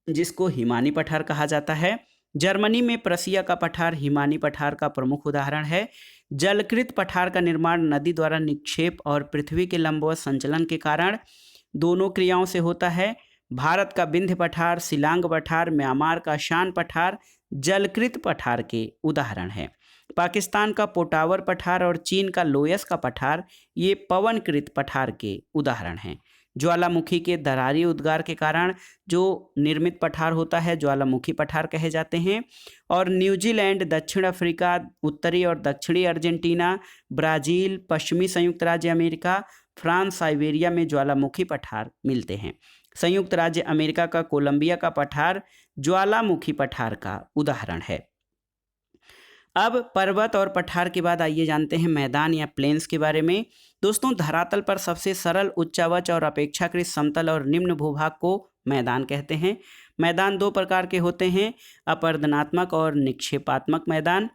जिसको हिमानी पठार कहा जाता है। जर्मनी में प्रसिया का पठार हिमानी पठार का प्रमुख उदाहरण है। जलकृत पठार का निर्माण नदी द्वारा निक्षेप और पृथ्वी के लंबवत संचलन के कारण दोनों क्रियाओं से होता है। भारत का विंध्य पठार, शिलांग पठार, म्यांमार का शान पठार जलकृत पठार के उदाहरण हैं। पाकिस्तान का पोटावर पठार और चीन का लोयस का पठार ये पवनकृत पठार के उदाहरण हैं। ज्वालामुखी के दरारी उद्गार के कारण जो निर्मित पठार होता है ज्वालामुखी पठार कहे जाते हैं। और न्यूजीलैंड, दक्षिण अफ्रीका, उत्तरी और दक्षिणी अर्जेंटीना, ब्राज़ील, पश्चिमी संयुक्त राज्य अमेरिका, फ्रांस, साइबेरिया में ज्वालामुखी पठार मिलते हैं। संयुक्त राज्य अमेरिका का कोलंबिया का पठार ज्वालामुखी पठार का उदाहरण है। अब पर्वत और पठार के बाद आइए जानते हैं मैदान या प्लेन्स के बारे में। दोस्तों, धरातल पर सबसे सरल, उच्चावच और अपेक्षाकृत समतल और निम्न भूभाग को मैदान कहते हैं। मैदान दो प्रकार के होते हैं, अपर्दनात्मक और निक्षेपात्मक मैदान।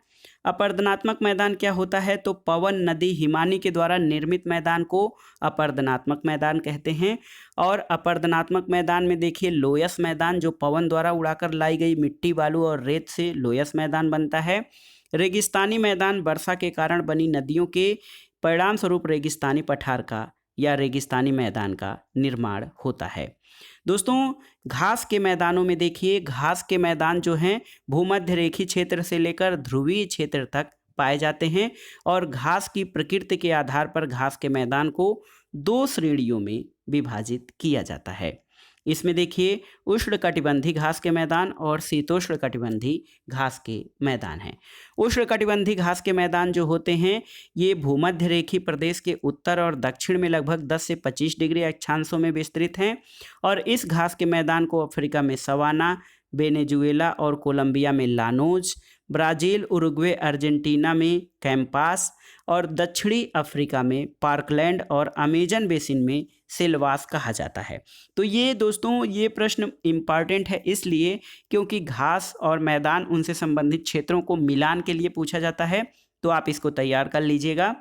अपर्दनात्मक मैदान क्या होता है? तो पवन नदी हिमानी के द्वारा निर्मित मैदान को अपर्दनात्मक मैदान कहते हैं। और अपर्दनात्मक मैदान में देखिए लोयस मैदान, जो पवन द्वारा उड़ाकर लाई गई मिट्टी, बालू और रेत से लोयस मैदान बनता है। रेगिस्तानी मैदान वर्षा के कारण बनी नदियों के परिणाम स्वरूप रेगिस्तानी पठार का या रेगिस्तानी मैदान का निर्माण होता है। दोस्तों, घास के मैदानों में देखिए, घास के मैदान जो हैं भूमध्य रेखीय क्षेत्र से लेकर ध्रुवीय क्षेत्र तक पाए जाते हैं। और घास की प्रकृति के आधार पर घास के मैदान को दो श्रेणियों में विभाजित किया जाता है। इसमें देखिए उष्णकटिबंधी घास के मैदान और शीतोष्णकटिबंधी घास के मैदान हैं। उष्णकटिबंधी घास के मैदान जो होते हैं ये भूमध्य रेखीय प्रदेश के उत्तर और दक्षिण में लगभग 10 से 25 डिग्री अक्षांशों में विस्तृत हैं। और इस घास के मैदान को अफ्रीका में सवाना, वेनेजुएला और कोलंबिया में लानोज, ब्राज़ील, उरुग्वे, अर्जेंटीना में कैंपास और दक्षिणी अफ्रीका में पार्कलैंड और अमेजन बेसिन में सिलवास कहा जाता है। तो ये दोस्तों ये प्रश्न इम्पॉर्टेंट है इसलिए क्योंकि घास और मैदान उनसे संबंधित क्षेत्रों को मिलान के लिए पूछा जाता है, तो आप इसको तैयार कर लीजिएगा।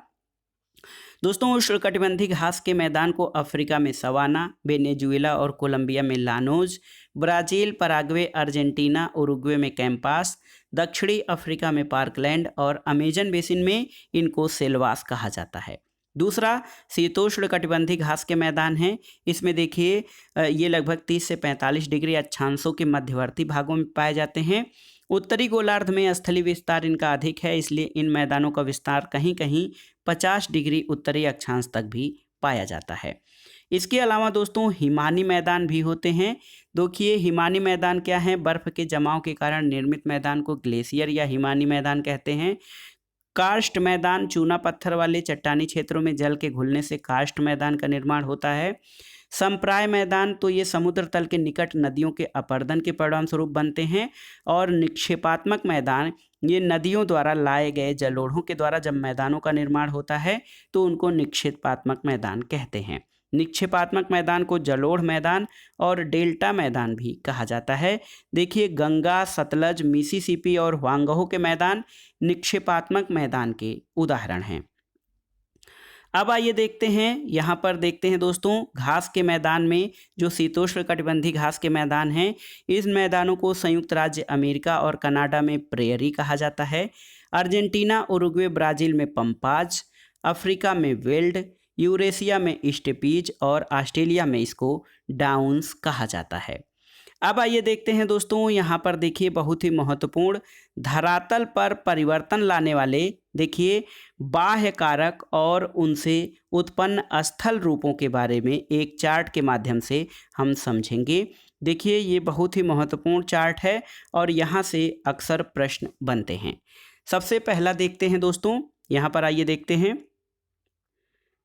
दोस्तों, उष्णकटिबंधी घास के मैदान को अफ्रीका में सवाना, वेनेजुएला और कोलंबिया में llanos, Brazil, Paraguay, Argentina, Uruguay में कैंपास, दक्षिणी अफ्रीका में पार्कलैंड और अमेजन बेसिन में इनको सेल्वास कहा जाता है। दूसरा शीतोष्ण कटिबंधी घास के मैदान हैं। इसमें देखिए ये लगभग 30 से 45 डिग्री अक्षांशों के मध्यवर्ती भागों में पाए जाते हैं। उत्तरी गोलार्ध में स्थलीय विस्तार इनका अधिक है, इसलिए इन मैदानों का विस्तार कहीं कहीं 50 डिग्री उत्तरी अक्षांश तक भी पाया जाता है। इसके अलावा दोस्तों हिमानी मैदान भी होते हैं। देखिए हिमानी मैदान क्या है? बर्फ़ के जमाव के कारण निर्मित मैदान को ग्लेशियर या हिमानी मैदान कहते हैं। कार्स्ट मैदान चूना पत्थर वाले चट्टानी क्षेत्रों में जल के घुलने से कार्स्ट मैदान का निर्माण होता है। संप्राय मैदान तो ये समुद्र तल के निकट नदियों के अपरदन के परिणाम स्वरूप बनते हैं। और निक्षेपात्मक मैदान ये नदियों द्वारा लाए गए जलोढ़ों के द्वारा जब मैदानों का निर्माण होता है तो उनको निक्षेपात्मक मैदान कहते हैं। निक्षेपात्मक मैदान को जलोढ़ मैदान और डेल्टा मैदान भी कहा जाता है। देखिए गंगा, सतलज, मिसिसिपी और ह्वांगहो के मैदान निक्षेपात्मक मैदान के उदाहरण हैं। अब आइए देखते हैं, यहाँ पर देखते हैं दोस्तों घास के मैदान में जो शीतोष्ण कटिबंधी घास के मैदान हैं, इस मैदानों को संयुक्त राज्य अमेरिका और कनाडा में प्रेयरी कहा जाता है। अर्जेंटीना, उरुग्वे, ब्राज़ील में पंपाज, अफ्रीका में वेल्ड, यूरेशिया में स्टेपीज और ऑस्ट्रेलिया में इसको डाउन्स कहा जाता है। अब आइए देखते हैं दोस्तों, यहाँ पर देखिए बहुत ही महत्वपूर्ण धरातल पर परिवर्तन लाने वाले देखिए बाह्य कारक और उनसे उत्पन्न स्थल रूपों के बारे में एक चार्ट के माध्यम से हम समझेंगे। देखिए ये बहुत ही महत्वपूर्ण चार्ट है और यहाँ से अक्सर प्रश्न बनते हैं। सबसे पहला देखते हैं दोस्तों, यहाँ पर आइए देखते हैं।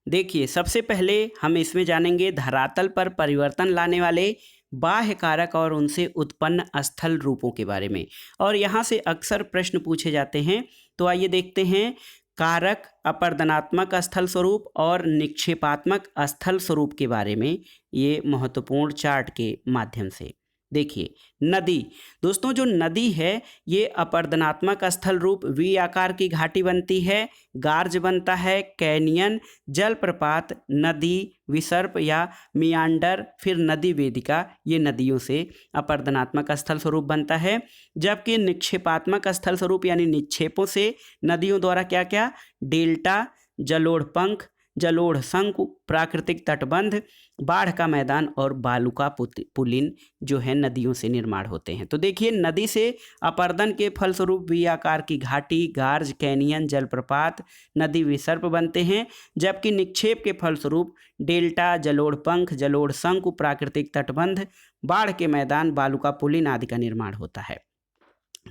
देखिए सबसे पहले हम इसमें जानेंगे धरातल पर परिवर्तन लाने वाले बाह्य कारक और उनसे उत्पन्न स्थल रूपों के बारे में, और यहाँ से अक्सर प्रश्न पूछे जाते हैं। तो आइए देखते हैं कारक, अपर्दनात्मक स्थल स्वरूप और निक्षेपात्मक स्थल स्वरूप के बारे में ये महत्वपूर्ण चार्ट के माध्यम से। देखिए नदी, दोस्तों जो नदी है ये अपर्दनात्मक स्थल रूप वी आकार की घाटी बनती है, गार्ज बनता है, कैनियन, जलप्रपात, नदी, विसर्प या मियांडर, फिर नदी वेदिका, ये नदियों से अपर्दनात्मक स्थल स्वरूप बनता है। जबकि निक्षेपात्मक स्थल स्वरूप यानी निक्षेपों से नदियों द्वारा क्या क्या, डेल्टा, जलोढ़ पंख, जलोढ़ शंकु, प्राकृतिक तटबंध, बाढ़ का मैदान और बालुका पुलिन जो है नदियों से निर्माण होते हैं। तो देखिए नदी से अपर्दन के फलस्वरूप वी आकार की घाटी, गार्ज, कैनियन, जलप्रपात, नदी विसर्प बनते हैं। जबकि निक्षेप के फलस्वरूप डेल्टा, जलोढ़ पंख, जलोढ़ शंकु, प्राकृतिक तटबंध, बाढ़ के मैदान, बालुका पुलिन आदि का निर्माण होता है।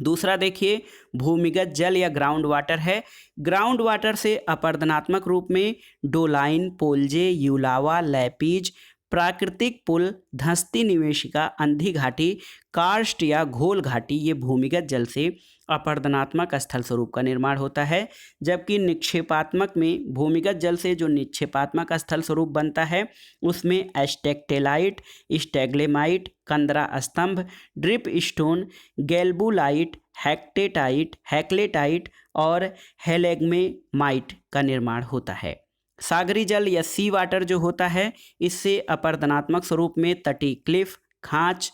दूसरा देखिए भूमिगत जल या ग्राउंड वाटर है। ग्राउंड वाटर से अपर्दनात्मक रूप में डोलाइन, पोलजे, यूलावा, लैपीज, प्राकृतिक पुल, धंसती निवेशिका, अंधी घाटी, कार्स्ट या घोल घाटी, ये भूमिगत जल से अपर्दनात्मक स्थल स्वरूप का निर्माण होता है। जबकि निक्षेपात्मक में भूमिगत जल से जो निक्षेपात्मक स्थल स्वरूप बनता है उसमें एस्टेक्टेलाइट, स्टेग्लेमाइट, कंदरा स्तंभ, ड्रिप स्टोन, गैल्बुलाइट, हेक्टेटाइट, हैक्लेटाइट और हेलेग्मेमाइट का निर्माण होता है। सागरी जल या सी वाटर जो होता है इससे अपर्दनात्मक स्वरूप में तटीय क्लिफ, खांच,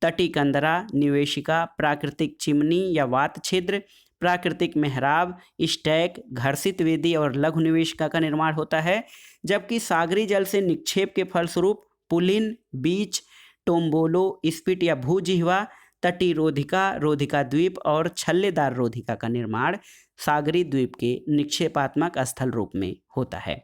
तटी कंदरा, निवेशिका, प्राकृतिक चिमनी या वात छिद्र, प्राकृतिक मेहराब, स्टैक, घर्षित वेदी और लघु निवेशिका का निर्माण होता है। जबकि सागरी जल से निक्षेप के फलस्वरूप पुलिन, बीच, टोम्बोलो, स्पिट या भूजिह्वा, तटी रोधिका, रोधिका द्वीप और छल्लेदार रोधिका का निर्माण सागरी द्वीप के निक्षेपात्मक स्थल रूप में होता है।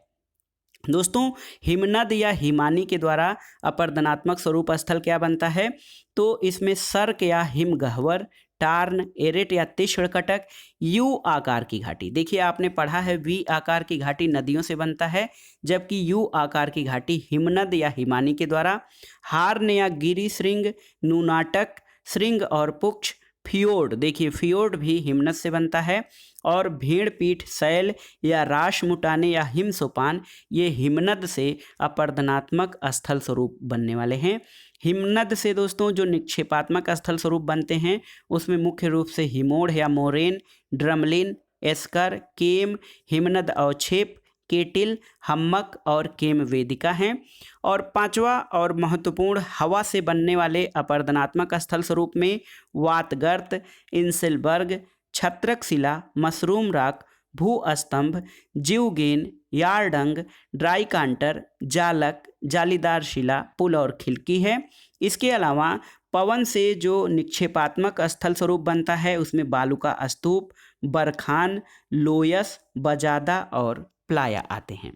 दोस्तों हिमनद या हिमानी के द्वारा अपर्दनात्मक स्वरूप स्थल क्या बनता है, तो इसमें सर्क या हिमगह्वर, टार्न, एरेट या तीक्ष्ण कटक, यू आकार की घाटी। देखिए आपने पढ़ा है वी आकार की घाटी नदियों से बनता है, जबकि यू आकार की घाटी हिमनद या हिमानी के द्वारा, हार्न या गिरी श्रृंग, नूनाटक, श्रृंग और पुक्ष, फियोर्ड, देखिए फियोर्ड भी हिमनद से बनता है, और भेड़ पीठ, शैल या राश मुटाने या हिम सोपान, ये हिमनद से अपर्दनात्मक स्थल स्वरूप बनने वाले हैं। हिमनद से दोस्तों जो निक्षेपात्मक स्थल स्वरूप बनते हैं उसमें मुख्य रूप से हिमोड़ या मोरेन, ड्रमलिन, एस्कर, केम, हिमनद अवक्षेप, केटिल, हम्मक और केम वेदिका हैं। और पांचवा और महत्वपूर्ण हवा से बनने वाले अपर्दनात्मक स्थल स्वरूप में वातगर्त, इंसेलबर्ग, छत्रक शिला, मशरूम राक, भू स्तंभ, जीवगेन, यार्डंग, ड्राई कांटर, जालक, जालीदार शिला, पुल और खिलकी है। इसके अलावा पवन से जो निक्षेपात्मक स्थल स्वरूप बनता है उसमें बालुका स्तूप, बरखान, लोयस, बजादा और प्लाया आते हैं।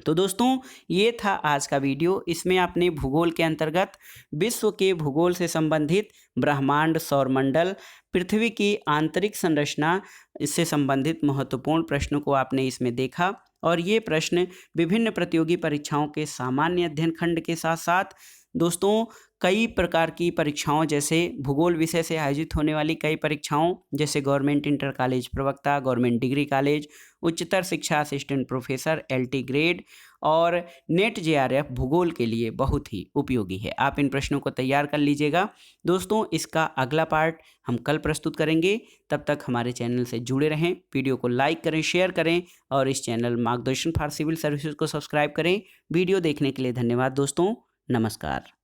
तो दोस्तों ये था आज का वीडियो। इसमें आपने भूगोल के अंतर्गत विश्व के भूगोल से संबंधित ब्रह्मांड, सौरमंडल, पृथ्वी की आंतरिक संरचना इससे संबंधित महत्वपूर्ण प्रश्नों को आपने इसमें देखा, और ये प्रश्न विभिन्न प्रतियोगी परीक्षाओं के सामान्य अध्ययन खंड के साथ साथ दोस्तों कई प्रकार की परीक्षाओं जैसे भूगोल विषय से आयोजित होने वाली कई परीक्षाओं जैसे गवर्नमेंट इंटर कॉलेज प्रवक्ता, गवर्नमेंट डिग्री कॉलेज, उच्चतर शिक्षा असिस्टेंट प्रोफेसर, LT ग्रेड और नेट JRF भूगोल के लिए बहुत ही उपयोगी है। आप इन प्रश्नों को तैयार कर लीजिएगा। दोस्तों इसका अगला पार्ट हम कल प्रस्तुत करेंगे। तब तक हमारे चैनल से जुड़े रहें, वीडियो को लाइक करें, शेयर करें और इस चैनल मार्गदर्शन फॉर सिविल सर्विसेज को सब्सक्राइब करें। वीडियो देखने के लिए धन्यवाद दोस्तों, नमस्कार।